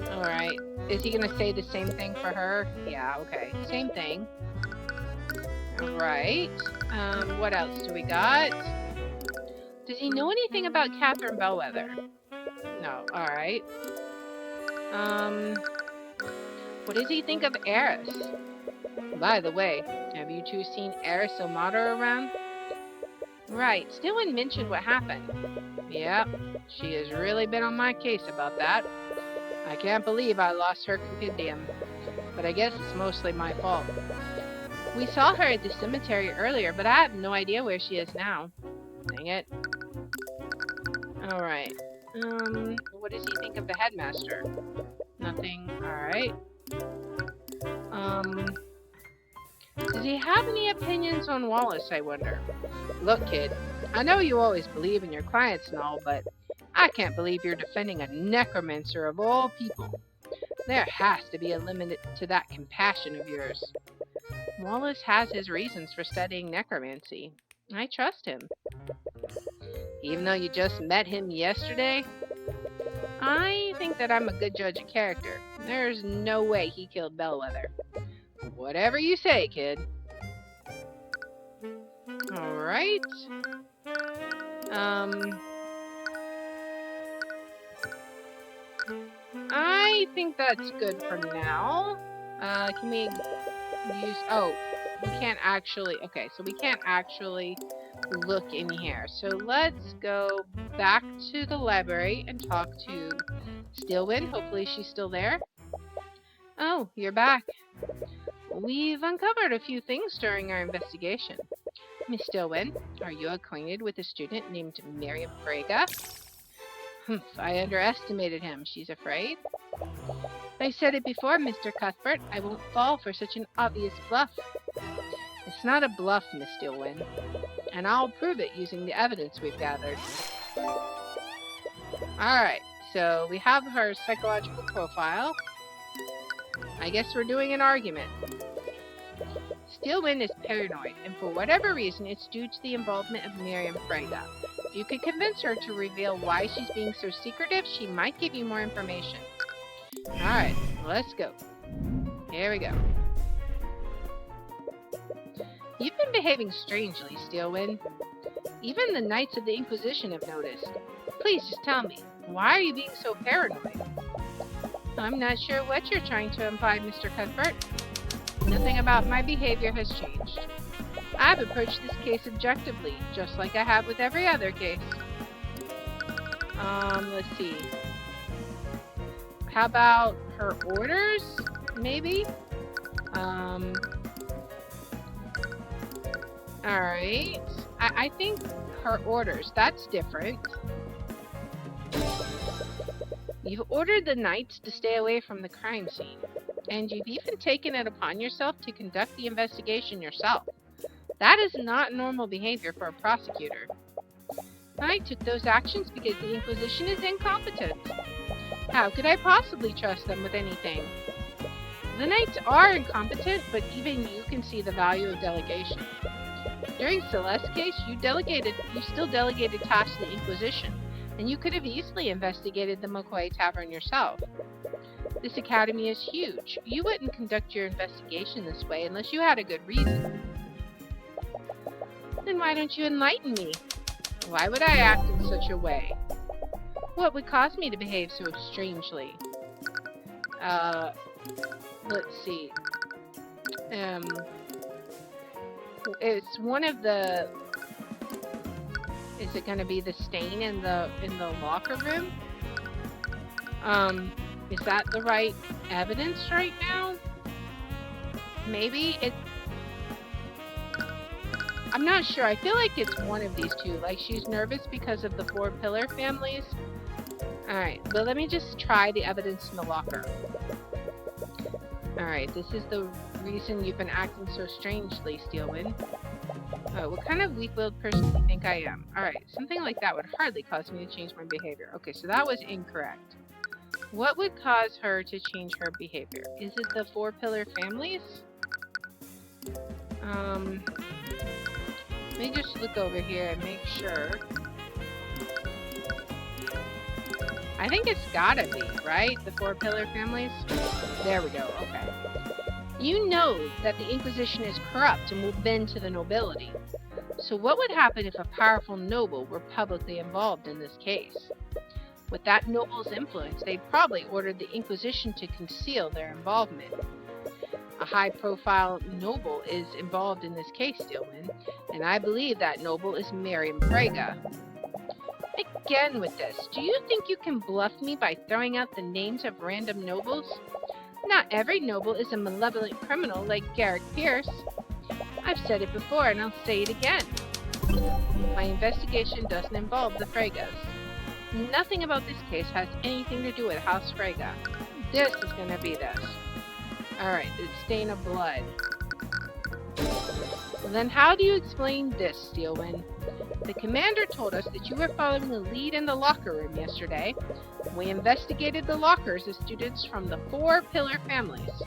Alright. Is he gonna say the same thing for her? Yeah, okay. Same thing. Alright. What else do we got? Does he know anything about Catherine Bellweather? No. Alright. What does he think of Eris? By the way, have you two seen Eris O'Mater around? Right. Steelwind mentioned what happened. Yep. She has really been on my case about that. I can't believe I lost her compendium. But I guess it's mostly my fault. We saw her at the cemetery earlier, but I have no idea where she is now. Dang it. Alright. What does he think of the headmaster? Nothing. Alright. Does he have any opinions on Wallace, I wonder? Look, kid, I know you always believe in your clients and all, but I can't believe you're defending a necromancer of all people. There has to be a limit to that compassion of yours. Wallace has his reasons for studying necromancy. I trust him. Even though you just met him yesterday? I think that I'm a good judge of character. There's no way he killed Bellweather. Whatever you say, kid. Alright. I think that's good for now. Can we use... Oh, we can't actually... Okay, so we can't actually look in here. So let's go back to the library and talk to Steelwind. Hopefully she's still there. Oh, you're back. We've uncovered a few things during our investigation. Miss Steelwind, are you acquainted with a student named Miriam Braga? I underestimated him. She's afraid? I said it before, Mr. Cuthbert. I won't fall for such an obvious bluff. It's not a bluff, Miss Steelwind, and I'll prove it using the evidence we've gathered. Alright, so we have her psychological profile. I guess we're doing an argument. Steelwind is paranoid, and for whatever reason, it's due to the involvement of Miriam Braga. If you could convince her to reveal why she's being so secretive, she might give you more information. Alright, let's go. Here we go. You've been behaving strangely, Steelwind. Even the Knights of the Inquisition have noticed. Please just tell me, why are you being so paranoid? I'm not sure what you're trying to imply, Mr. Cuthbert. Nothing about my behavior has changed. I've approached this case objectively, just like I have with every other case. Let's see. How about her orders, maybe? Alright. I think her orders, that's different. You've ordered the Knights to stay away from the crime scene, and you've even taken it upon yourself to conduct the investigation yourself. That is not normal behavior for a prosecutor. I took those actions because the Inquisition is incompetent. How could I possibly trust them with anything? The Knights are incompetent, but even you can see the value of delegation. During Celeste's case, you still delegated tasks to the Inquisition, and you could have easily investigated the McCoy Tavern yourself. This academy is huge. You wouldn't conduct your investigation this way unless you had a good reason. Then why don't you enlighten me? Why would I act in such a way? What would cause me to behave so strangely? Let's see. It's one of the... Is it going to be the stain in the locker room? Is that the right evidence right now? Maybe it... I'm not sure. I feel like it's one of these two. Like, she's nervous because of the 4 pillar families. Alright, but let me just try the evidence in the locker. Alright, this is the reason you've been acting so strangely, Steelwind. What kind of weak-willed person do you think I am? Alright, something like that would hardly cause me to change my behavior. Okay, so that was incorrect. What would cause her to change her behavior? Is it the 4 pillar families? Let me just look over here and make sure. I think it's gotta be, right? The 4 pillar families? There we go, okay. You know that the Inquisition is corrupt and will bend to the nobility. So what would happen if a powerful noble were publicly involved in this case? With that noble's influence, they'd probably order the Inquisition to conceal their involvement. A high-profile noble is involved in this case, Steelwind, and I believe that noble is Miriam Braga. Again with this, do you think you can bluff me by throwing out the names of random nobles? Not every noble is a malevolent criminal like Garrick Pierce. I've said it before and I'll say it again. My investigation doesn't involve the Fregas. Nothing about this case has anything to do with House Frega. This is going to be this. Alright, the stain of blood. Well, then how do you explain this, Steelwind? The commander told us that you were following the lead in the locker room yesterday. We investigated the lockers of students from the 4 pillar families,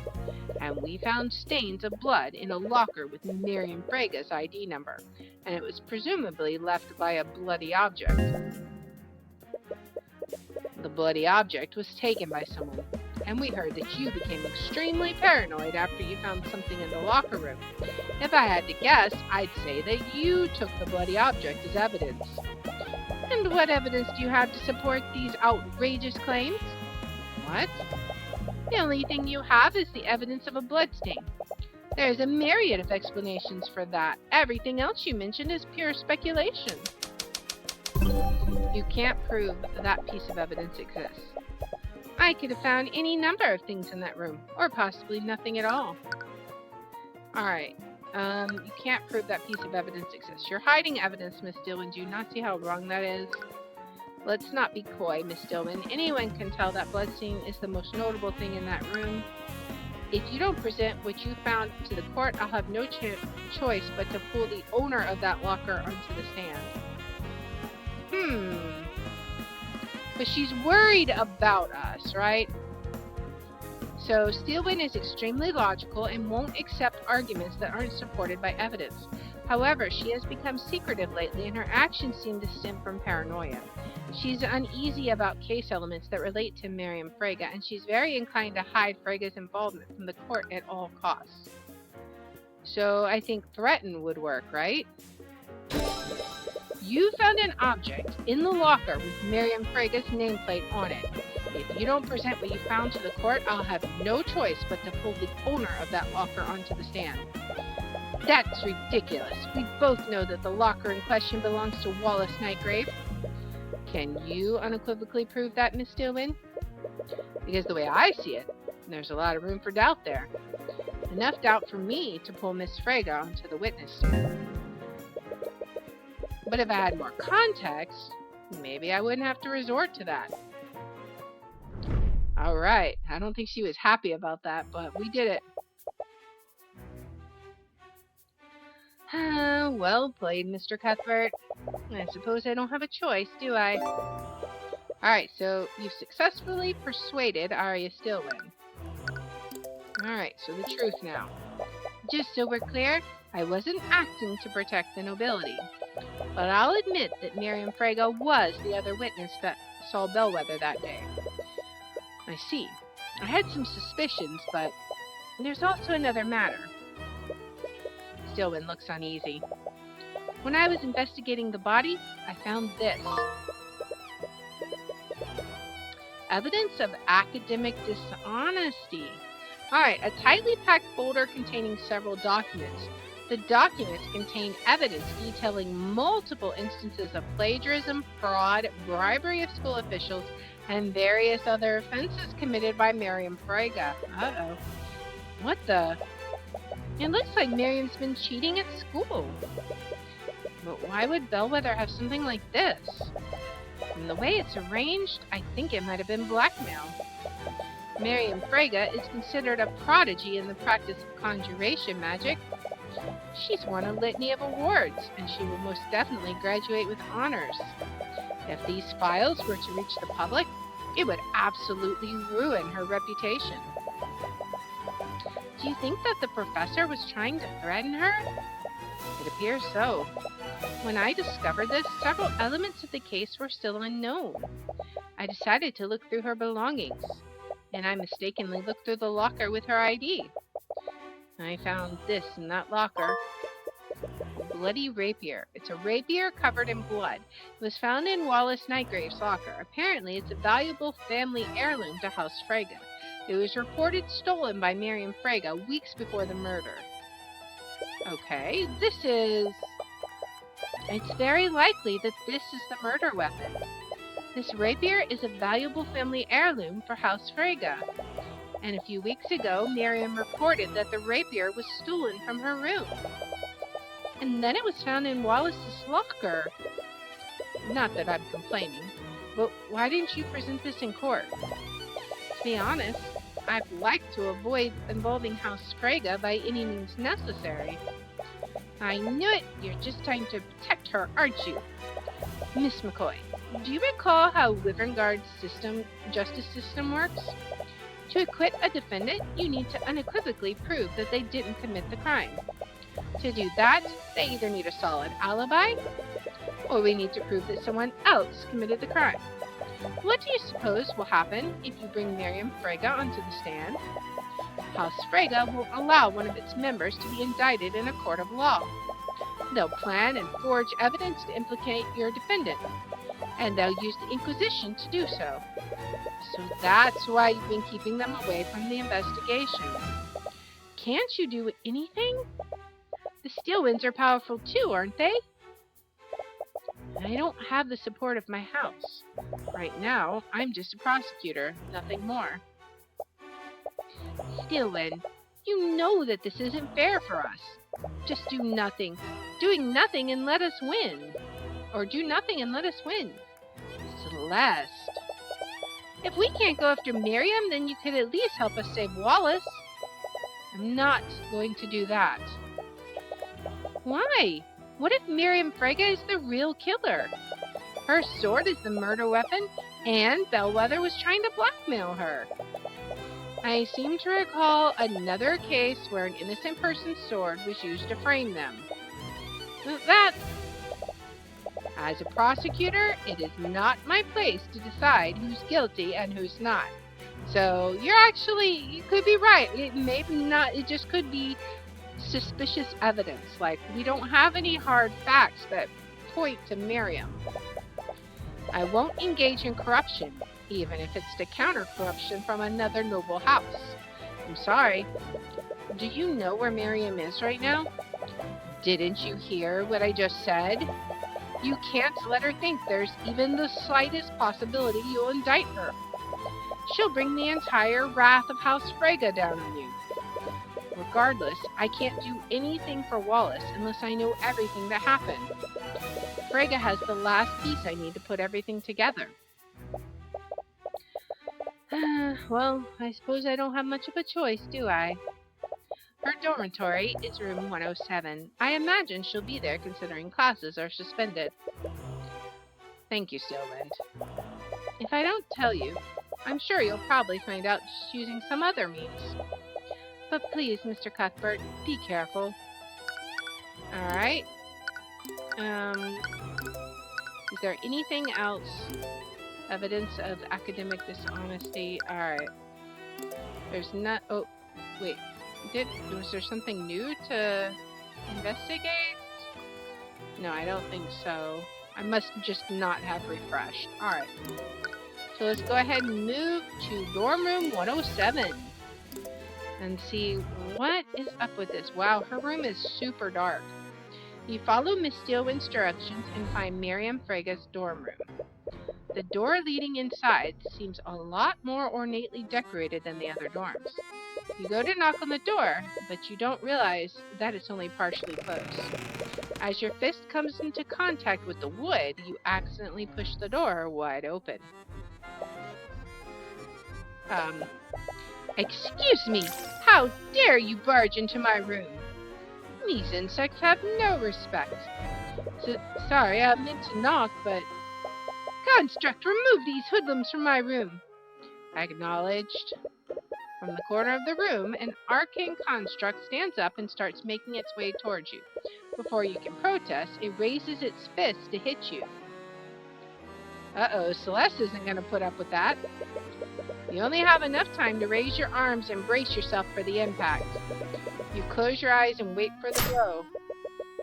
and we found stains of blood in a locker with Miriam Frega's ID number, and it was presumably left by a bloody object. The bloody object was taken by someone, and we heard that you became extremely paranoid after you found something in the locker room. If I had to guess, I'd say that you took the bloody object as evidence. And what evidence do you have to support these outrageous claims? What? The only thing you have is the evidence of a bloodstain. There's a myriad of explanations for that. Everything else you mentioned is pure speculation. You can't prove that piece of evidence exists. I could have found any number of things in that room, or possibly nothing at all. Alright, you can't prove that piece of evidence exists. You're hiding evidence, Miss Dillon. Do you not see how wrong that is? Let's not be coy, Miss Dillon. Anyone can tell that bloodstain is the most notable thing in that room. If you don't present what you found to the court, I'll have no choice but to pull the owner of that locker onto the stand. But she's worried about us, right? So Steelwind is extremely logical and won't accept arguments that aren't supported by evidence. However, she has become secretive lately and her actions seem to stem from paranoia. She's uneasy about case elements that relate to Miriam Frega, and she's very inclined to hide Frega's involvement from the court at all costs. So I think threaten would work, right? You found an object in the locker with Miriam Frega's nameplate on it. If you don't present what you found to the court, I'll have no choice but to pull the owner of that locker onto the stand. That's ridiculous. We both know that the locker in question belongs to Wallace Nightgrave. Can you unequivocally prove that, Miss Stillman? Because the way I see it, there's a lot of room for doubt there. Enough doubt for me to pull Miss Frega onto the witness stand. But if I had more context, maybe I wouldn't have to resort to that. Alright, I don't think she was happy about that, but we did it. Well played, Mr. Cuthbert. I suppose I don't have a choice, do I? Alright, so you've successfully persuaded Arya Stillwind. Alright, so the truth now. Just so we're clear, I wasn't acting to protect the nobility. But I'll admit that Miriam Frega was the other witness that saw Bellweather that day. I see. I had some suspicions, but there's also another matter. Stillman looks uneasy. When I was investigating the body, I found this. Evidence of academic dishonesty. Alright, a tightly packed folder containing several documents. The documents contain evidence detailing multiple instances of plagiarism, fraud, bribery of school officials, and various other offenses committed by Miriam Frega. Uh-oh. What the? It looks like Miriam's been cheating at school. But why would Bellweather have something like this? From the way it's arranged, I think it might have been blackmail. Miriam Frega is considered a prodigy in the practice of conjuration magic. She's won a litany of awards, and she will most definitely graduate with honors. If these files were to reach the public, it would absolutely ruin her reputation. Do you think that the professor was trying to threaten her? It appears so. When I discovered this, several elements of the case were still unknown. I decided to look through her belongings, and I mistakenly looked through the locker with her ID. I found this in that locker. A bloody rapier. It's a rapier covered in blood. It was found in Wallace Nightgrave's locker. Apparently, it's a valuable family heirloom to House Frega. It was reported stolen by Miriam Frega weeks before the murder. Okay, it's very likely that this is the murder weapon. This rapier is a valuable family heirloom for House Frega. And a few weeks ago, Miriam reported that the rapier was stolen from her room. and then it was found in Wallace's locker. Not that I'm complaining, but why didn't you present this in court? To be honest, I'd like to avoid involving House Frege by any means necessary. I knew it! You're just trying to protect her, aren't you? Miss McCoy, do you recall how Wyverngard's justice system works? To acquit a defendant, you need to unequivocally prove that they didn't commit the crime. To do that, they either need a solid alibi, or we need to prove that someone else committed the crime. What do you suppose will happen if you bring Miriam Frege onto the stand? House Frege will allow one of its members to be indicted in a court of law. They'll plan and forge evidence to implicate your defendant, and they'll use the Inquisition to do so. So that's why you've been keeping them away from the investigation. Can't you do anything? The Steelwinds are powerful too, aren't they? I don't have the support of my house. Right now, I'm just a prosecutor, nothing more. Steelwind, you know that this isn't fair for us. Just do nothing. Doing nothing and let us win. Or do nothing and let us win. Celeste. If we can't go after Miriam, then you could at least help us save Wallace. I'm not going to do that. Why? What if Miriam Frege is the real killer? Her sword is the murder weapon, and Bellweather was trying to blackmail her. I seem to recall another case where an innocent person's sword was used to frame them. As a prosecutor, it is not my place to decide who's guilty and who's not. So you could be right. It just could be suspicious evidence. Like, we don't have any hard facts that point to Miriam. I won't engage in corruption, even if it's to counter corruption from another noble house. I'm sorry. Do you know where Miriam is right now? Didn't you hear what I just said? You can't let her think there's even the slightest possibility you'll indict her. She'll bring the entire wrath of House Frege down on you. Regardless, I can't do anything for Wallace unless I know everything that happened. Frege has the last piece I need to put everything together. Well, I suppose I don't have much of a choice, do I? Her dormitory is room 107. I imagine she'll be there considering classes are suspended. Thank you, Steelwind. If I don't tell you, I'm sure you'll probably find out just using some other means. But please, Mr. Cuthbert, be careful. Alright. Is there anything else? Evidence of academic dishonesty. Alright. There's not... Oh, wait. Was there something new to investigate? No, I don't think so. I must just not have refreshed. Alright. So let's go ahead and move to dorm room 107. And see what is up with this. Wow, her room is super dark. You follow Miss Steelwind's directions and find Miriam Frege's dorm room. The door leading inside seems a lot more ornately decorated than the other dorms. You go to knock on the door, but you don't realize that it's only partially closed. As your fist comes into contact with the wood, you accidentally push the door wide open. Excuse me! How dare you barge into my room? These insects have no respect. Sorry, I meant to knock, but... Construct, remove these hoodlums from my room! Acknowledged. From the corner of the room, an arcane construct stands up and starts making its way towards you. Before you can protest, it raises its fist to hit you. Uh-oh, Celeste isn't going to put up with that. You only have enough time to raise your arms and brace yourself for the impact. You close your eyes and wait for the blow.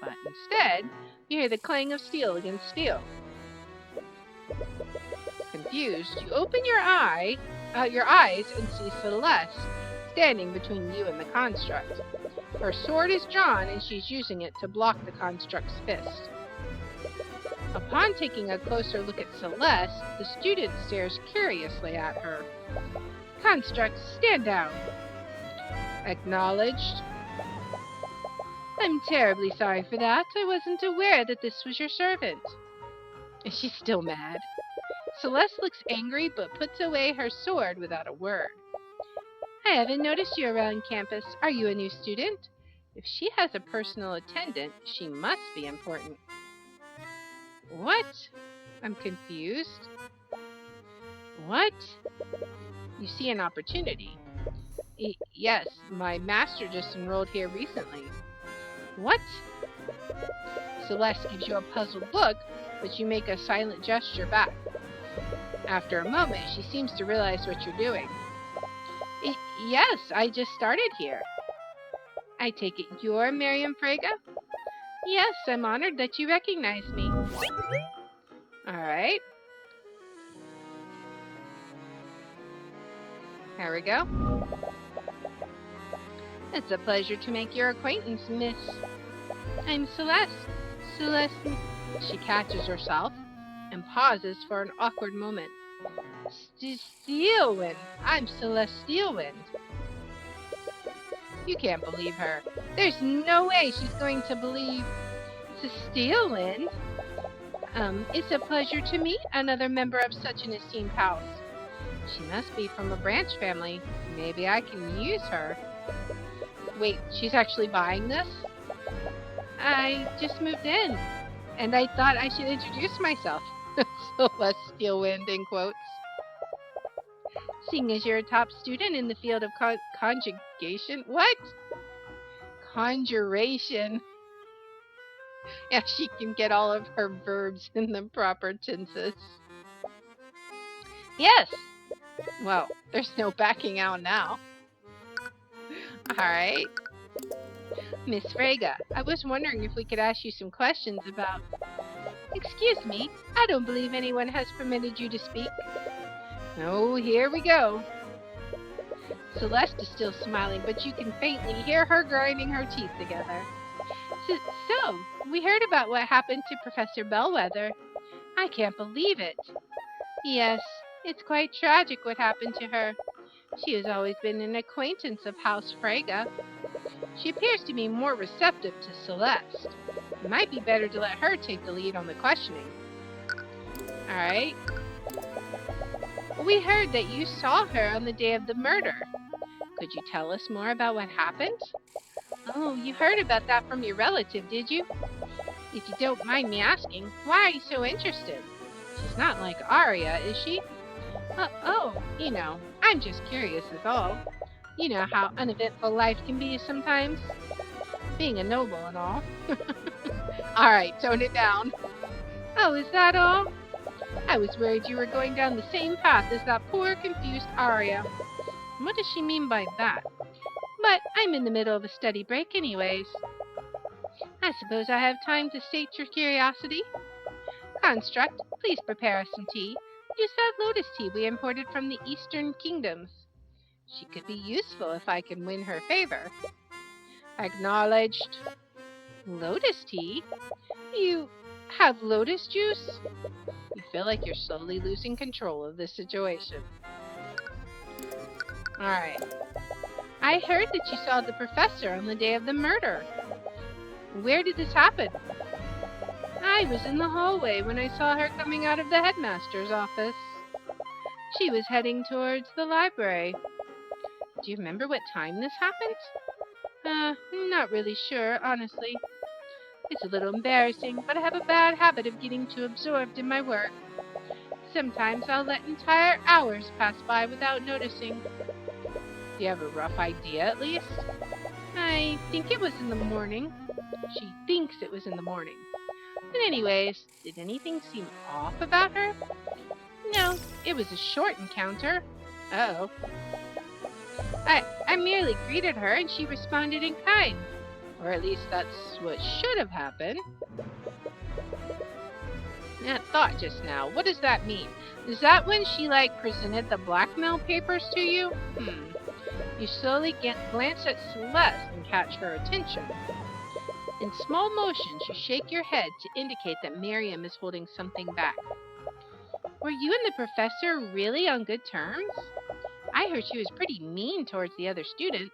But instead, you hear the clang of steel against steel. Confused, you open your eyes and see Celeste standing between you and the construct. Her sword is drawn and she's using it to block the construct's fist. Upon taking a closer look at Celeste, the student stares curiously at her. Construct, stand down. Acknowledged. I'm terribly sorry for that. I wasn't aware that this was your servant. And she's still mad. Celeste looks angry but puts away her sword without a word. I haven't noticed you around campus. Are you a new student? If she has a personal attendant, she must be important. What? I'm confused. What? You see an opportunity. Yes, my master just enrolled here recently. What? Celeste gives you a puzzled look, but you make a silent gesture back. After a moment, she seems to realize what you're doing. Yes, I just started here. I take it you're Miriam Frege? Yes, I'm honored that you recognize me. All right. There we go. It's a pleasure to make your acquaintance, Miss. I'm Celeste. Celeste. She catches herself and pauses for an awkward moment. Steelwind. I'm Celeste Steelwind. You can't believe her. There's no way she's going to believe Steelwind. It's a pleasure to meet another member of such an esteemed house. She must be from a branch family. Maybe I can use her. Wait, she's actually buying this? I just moved in, and I thought I should introduce myself. Celeste Steelwind in quotes. Seeing as you're a top student in the field of conjugation. What? Conjuration. Yeah, she can get all of her verbs in the proper tenses. Yes. Well, there's no backing out now. Alright. Miss Frege, I was wondering if we could ask you some questions about... Excuse me, I don't believe anyone has permitted you to speak. Oh, here we go. Celeste is still smiling, but you can faintly hear her grinding her teeth together. So, we heard about what happened to Professor Bellweather. I can't believe it. Yes, it's quite tragic what happened to her. She has always been an acquaintance of House Frege. She appears to be more receptive to Celeste. It might be better to let her take the lead on the questioning. Alright. We heard that you saw her on the day of the murder. Could you tell us more about what happened? Oh, you heard about that from your relative, did you? If you don't mind me asking, why are you so interested? She's not like Arya, is she? You know, I'm just curious is all. You know how uneventful life can be sometimes. Being a noble and all. Alright, tone it down. Oh, is that all? I was worried you were going down the same path as that poor, confused Arya. What does she mean by that? But I'm in the middle of a study break anyways. I suppose I have time to state your curiosity. Construct, please prepare us some tea. Use that lotus tea we imported from the Eastern Kingdoms. She could be useful if I can win her favor. Acknowledged. Lotus tea? You have lotus juice? You feel like you're slowly losing control of this situation. Alright. I heard that you saw the professor on the day of the murder. Where did this happen? I was in the hallway when I saw her coming out of the headmaster's office. She was heading towards the library. Do you remember what time this happened? Not really sure, honestly. It's a little embarrassing, but I have a bad habit of getting too absorbed in my work. Sometimes I'll let entire hours pass by without noticing. Do you have a rough idea, at least? I think it was in the morning. She thinks it was in the morning. But anyways, did anything seem off about her? No, it was a short encounter. Uh-oh. I merely greeted her and she responded in kind. Or at least that's what should have happened. That thought just now, what does that mean? Is that when she, presented the blackmail papers to you? You slowly glance at Celeste and catch her attention. In small motions, you shake your head to indicate that Miriam is holding something back. Were you and the professor really on good terms? I heard she was pretty mean towards the other students.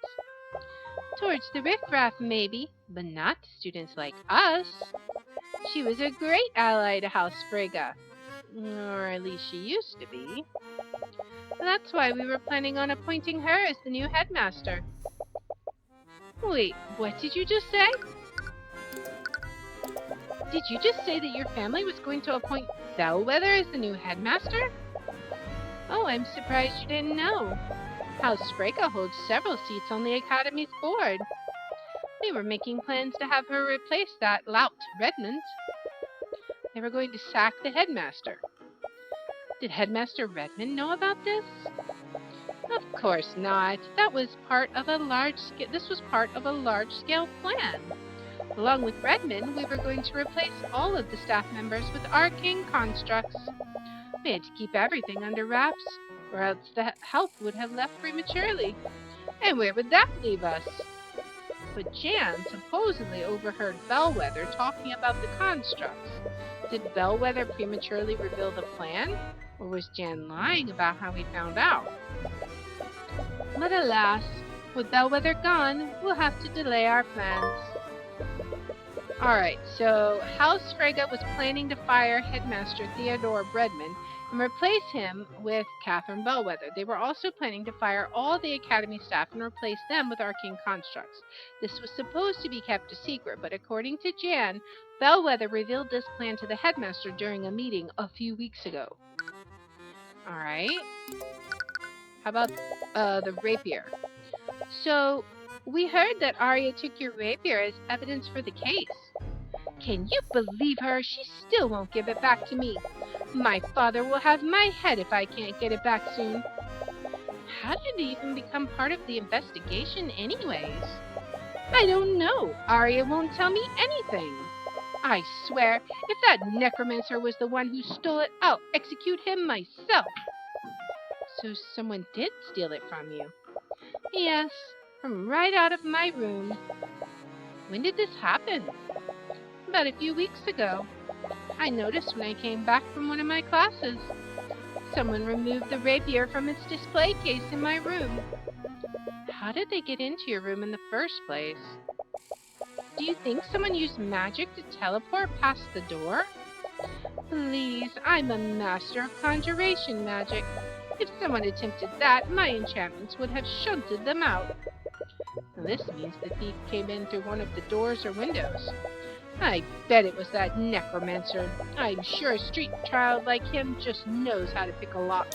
Towards the riffraff, maybe, but not to students like us. She was a great ally to House Frigga. Or at least she used to be. That's why we were planning on appointing her as the new headmaster. Wait, what did you just say? Did you just say that your family was going to appoint Bellweather as the new headmaster? Oh, I'm surprised you didn't know. House Frigga holds several seats on the Academy's board. They were making plans to have her replace that lout Redmond. They were going to sack the headmaster. Did Headmaster Redmond know about this? Of course not. This was part of a large-scale plan. Along with Redmond, we were going to replace all of the staff members with arcane constructs. We had to keep everything under wraps, or else the help would have left prematurely. And where would that leave us? But Jan supposedly overheard Bellweather talking about the constructs. Did Bellweather prematurely reveal the plan? Or was Jan lying about how we found out? But alas, with Bellweather gone, we'll have to delay our plans. Alright, so House Frigga was planning to fire Headmaster Theodore Redmond and replace him with Catherine Bellweather. They were also planning to fire all the Academy staff and replace them with arcane constructs. This was supposed to be kept a secret, but according to Jan, Bellweather revealed this plan to the headmaster during a meeting a few weeks ago. Alright. How about the rapier? So, we heard that Arya took your rapier as evidence for the case. Can you believe her? She still won't give it back to me. My father will have my head if I can't get it back soon. How did it even become part of the investigation anyways? I don't know. Arya won't tell me anything. I swear, if that necromancer was the one who stole it, I'll execute him myself. So someone did steal it from you? Yes, from right out of my room. When did this happen? About a few weeks ago. I noticed when I came back from one of my classes. Someone removed the rapier from its display case in my room. How did they get into your room in the first place? Do you think someone used magic to teleport past the door? Please, I'm a master of conjuration magic. If someone attempted that, my enchantments would have shunted them out. This means the thief came in through one of the doors or windows. I bet it was that necromancer. I'm sure a street child like him just knows how to pick a lock.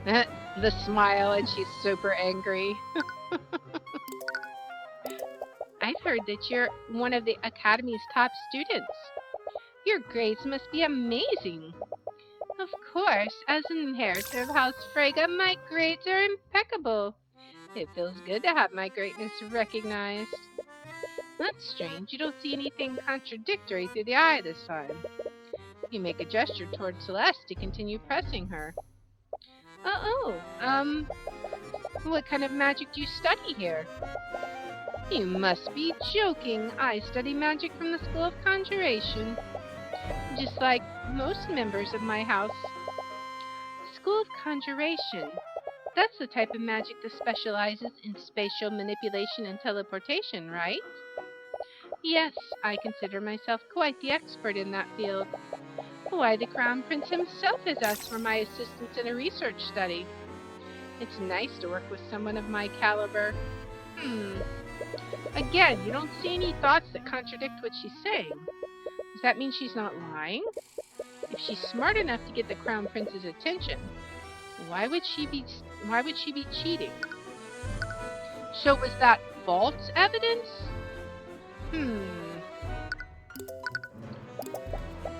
The smile, and she's super angry. I've heard that you're one of the Academy's top students. Your grades must be amazing. Of course, as an inheritor of House Frigga, my grades are impeccable. It feels good to have my greatness recognized. That's strange. You don't see anything contradictory through the eye this time. You make a gesture toward Celeste to continue pressing her. What kind of magic do you study here? You must be joking. I study magic from the School of Conjuration. Just like most members of my house. School of Conjuration. That's the type of magic that specializes in spatial manipulation and teleportation, right? Yes, I consider myself quite the expert in that field. Why, the Crown Prince himself has asked for my assistance in a research study. It's nice to work with someone of my caliber. Again, you don't see any thoughts that contradict what she's saying. Does that mean she's not lying? If she's smart enough to get the Crown Prince's attention, why would she be cheating? So was that false evidence?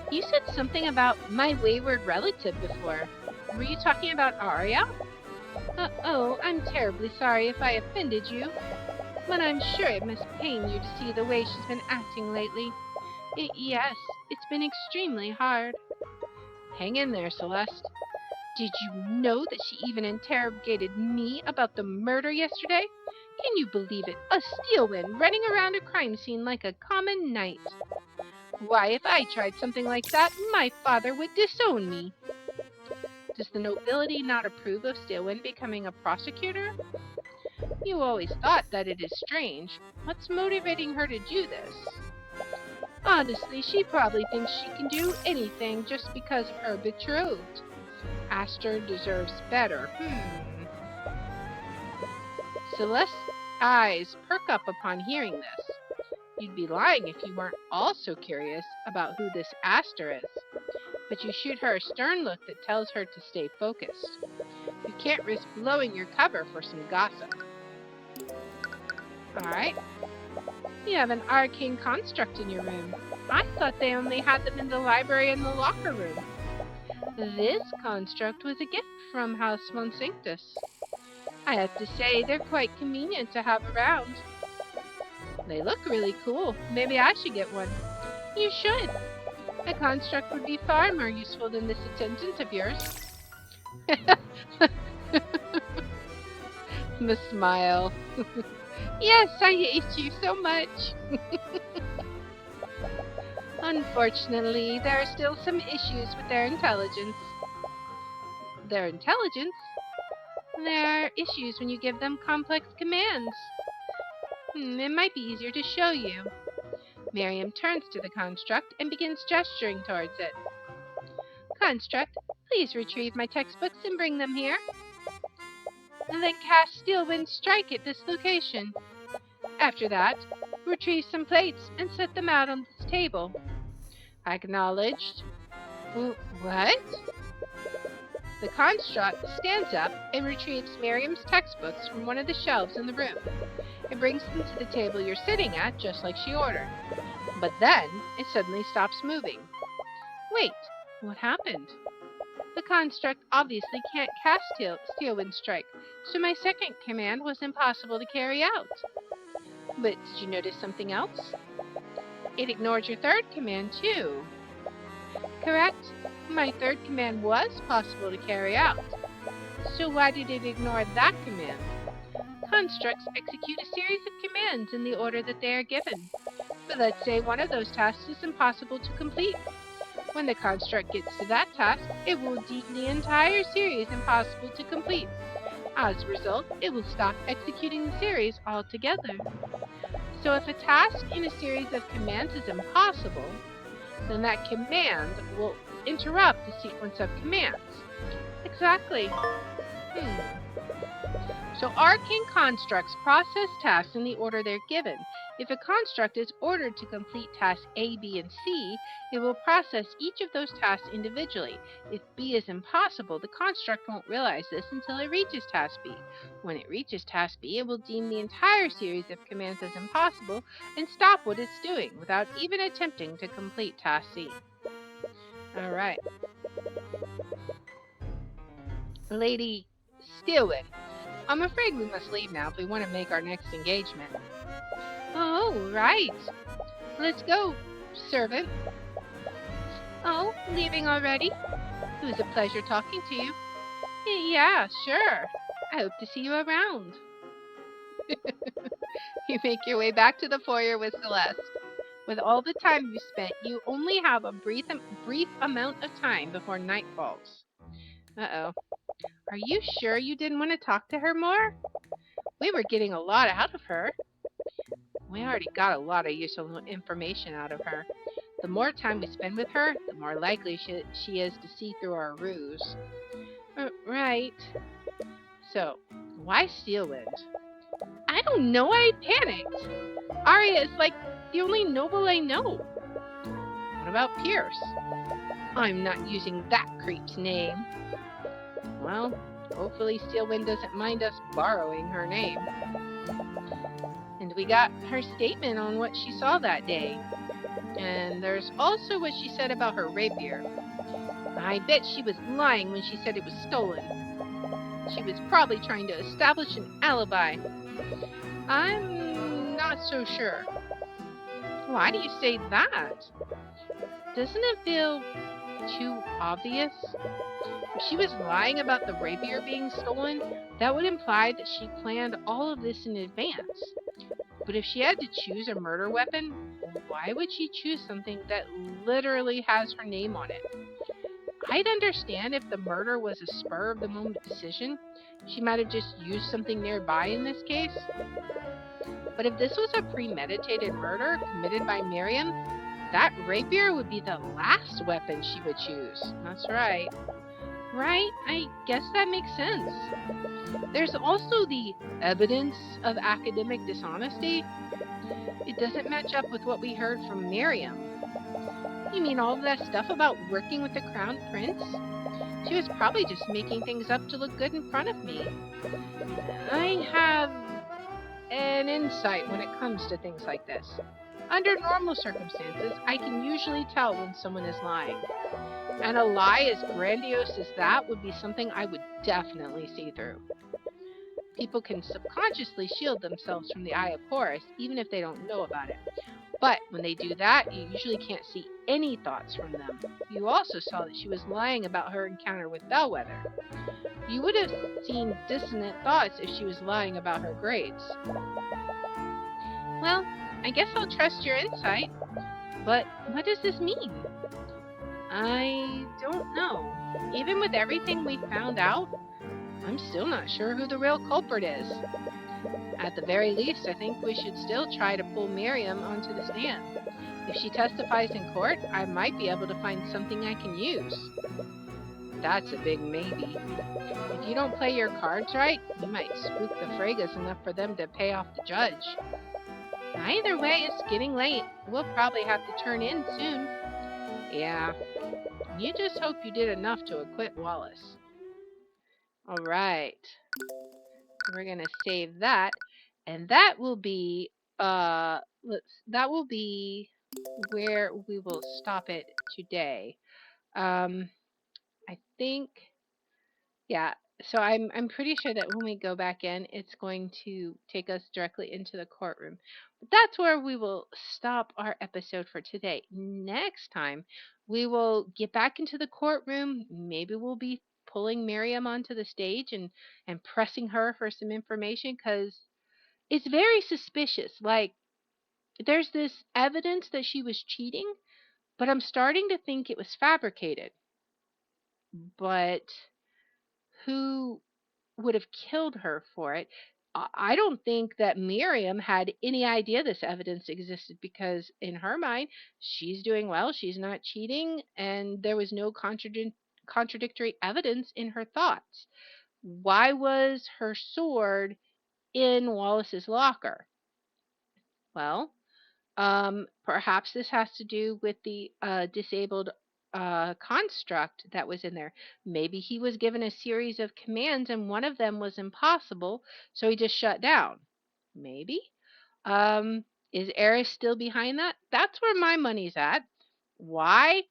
You said something about my wayward relative before. Were you talking about Arya? I'm terribly sorry if I offended you. But I'm sure it must pain you to see the way she's been acting lately. Yes, it's been extremely hard. Hang in there, Celeste. Did you know that she even interrogated me about the murder yesterday? Can you believe it? A Steelwind running around a crime scene like a common knight. Why, if I tried something like that, my father would disown me. Does the nobility not approve of Steelwind becoming a prosecutor? You always thought that it is strange. What's motivating her to do this? Honestly, she probably thinks she can do anything just because of her betrothed. Aster deserves better. Celeste's eyes perk up upon hearing this. You'd be lying if you weren't also curious about who this Aster is. But you shoot her a stern look that tells her to stay focused. You can't risk blowing your cover for some gossip. Alright. You have an arcane construct in your room. I thought they only had them in the library and the locker room. This construct was a gift from House Von Sanctus. I have to say, they're quite convenient to have around. They look really cool. Maybe I should get one. You should. A construct would be far more useful than this attendant of yours. The smile. Yes, I hate you so much. Unfortunately, there are still some issues with their intelligence. Their intelligence? There are issues when you give them complex commands. It might be easier to show you. Miriam turns to the construct and begins gesturing towards it. Construct, please retrieve my textbooks and bring them here. And then cast Steelwind Strike at this location. After that, retrieve some plates and set them out on this table. Acknowledged. What? The construct stands up and retrieves Miriam's textbooks from one of the shelves in the room. It brings them to the table you're sitting at, just like she ordered. But then, it suddenly stops moving. Wait, what happened? The construct obviously can't cast Steelwind Strike, so my second command was impossible to carry out. But did you notice something else? It ignored your third command, too. Correct. My third command was possible to carry out. So why did it ignore that command? Constructs execute a series of commands in the order that they are given. But let's say one of those tasks is impossible to complete. When the construct gets to that task, it will deem the entire series impossible to complete. As a result, it will stop executing the series altogether. So if a task in a series of commands is impossible, then that command will interrupt the sequence of commands. Exactly. So arcane constructs process tasks in the order they're given. If a construct is ordered to complete tasks A, B, and C, it will process each of those tasks individually. If B is impossible, the construct won't realize this until it reaches task B. When it reaches task B, it will deem the entire series of commands as impossible and stop what it's doing without even attempting to complete task C. Alright. Lady Steelwind, I'm afraid we must leave now if we want to make our next engagement. Oh, right. Let's go, servant. Oh, leaving already? It was a pleasure talking to you. Yeah, sure. I hope to see you around. You make your way back to the foyer with Celeste. With all the time you spent, you only have a brief amount of time before night falls. Uh-oh. Are you sure you didn't want to talk to her more? We were getting a lot out of her. We already got a lot of useful information out of her. The more time we spend with her, the more likely she is to see through our ruse. Right. So, why Steelwind? I don't know, I panicked. Arya is like the only noble I know. What about Pierce? I'm not using that creep's name. Well, hopefully Steelwind doesn't mind us borrowing her name. And we got her statement on what she saw that day. And there's also what she said about her rapier. I bet she was lying when she said it was stolen. She was probably trying to establish an alibi. I'm not so sure. Why do you say that? Doesn't it feel too obvious? If she was lying about the rapier being stolen, that would imply that she planned all of this in advance. But if she had to choose a murder weapon, why would she choose something that literally has her name on it? I'd understand if the murder was a spur of the moment decision. She might have just used something nearby in this case. But if this was a premeditated murder committed by Miriam, that rapier would be the last weapon she would choose. That's right. Right? I guess that makes sense. There's also the evidence of academic dishonesty. It doesn't match up with what we heard from Miriam. You mean all of that stuff about working with the crown prince? She was probably just making things up to look good in front of me. I have an insight when it comes to things like this. Under normal circumstances, I can usually tell when someone is lying. And a lie as grandiose as that would be something I would definitely see through. People can subconsciously shield themselves from the eye of Horus, even if they don't know about it. But when they do that, you usually can't see any thoughts from them. You also saw that she was lying about her encounter with Bellweather. You would have seen dissonant thoughts if she was lying about her grades. Well, I guess I'll trust your insight. But what does this mean? I don't know. Even with everything we found out, I'm still not sure who the real culprit is. At the very least, I think we should still try to pull Miriam onto the stand. If she testifies in court, I might be able to find something I can use. That's a big maybe. If you don't play your cards right, you might spook the Fregas enough for them to pay off the judge. Either way, it's getting late. We'll probably have to turn in soon. Yeah, you just hope you did enough to acquit Wallace. All right, we're gonna save that, and that will be that will be where we will stop it today. Um, I think, yeah. So I'm pretty sure that when we go back in, it's going to take us directly into the courtroom. But that's where we will stop our episode for today. Next time, we will get back into the courtroom. Maybe we'll be pulling Miriam onto the stage and pressing her for some information because it's very suspicious. Like there's this evidence that she was cheating, but I'm starting to think it was fabricated. But who would have killed her for it? I don't think that Miriam had any idea this evidence existed because, in her mind, she's doing well, she's not cheating, and there was no contradictory evidence in her thoughts. Why was her sword in Wallace's locker? Well, perhaps this has to do with the disabled construct that was in there. Maybe he was given a series of commands and one of them was impossible, so he just shut down. Maybe. Um, is Eris still behind that? That's where my money's at. Why?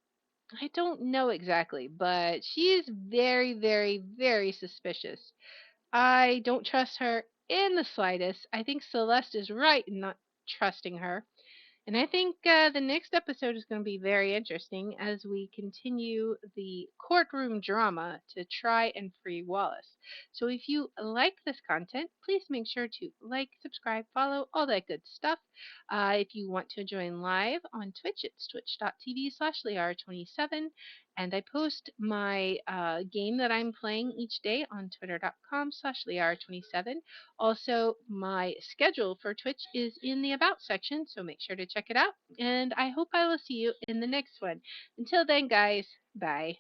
I don't know exactly, but she is very, very, very suspicious. I don't trust her in the slightest. I think Celeste is right in not trusting her. And I think the next episode is going to be very interesting as we continue the courtroom drama to try and free Wallace. So if you like this content, please make sure to like, subscribe, follow, all that good stuff. If you want to join live on Twitch, it's twitch.tv/Liara27. And I post my game that I'm playing each day on twitter.com/Liara27. Also, my schedule for Twitch is in the About section, so make sure to check it out. And I hope I will see you in the next one. Until then, guys, bye.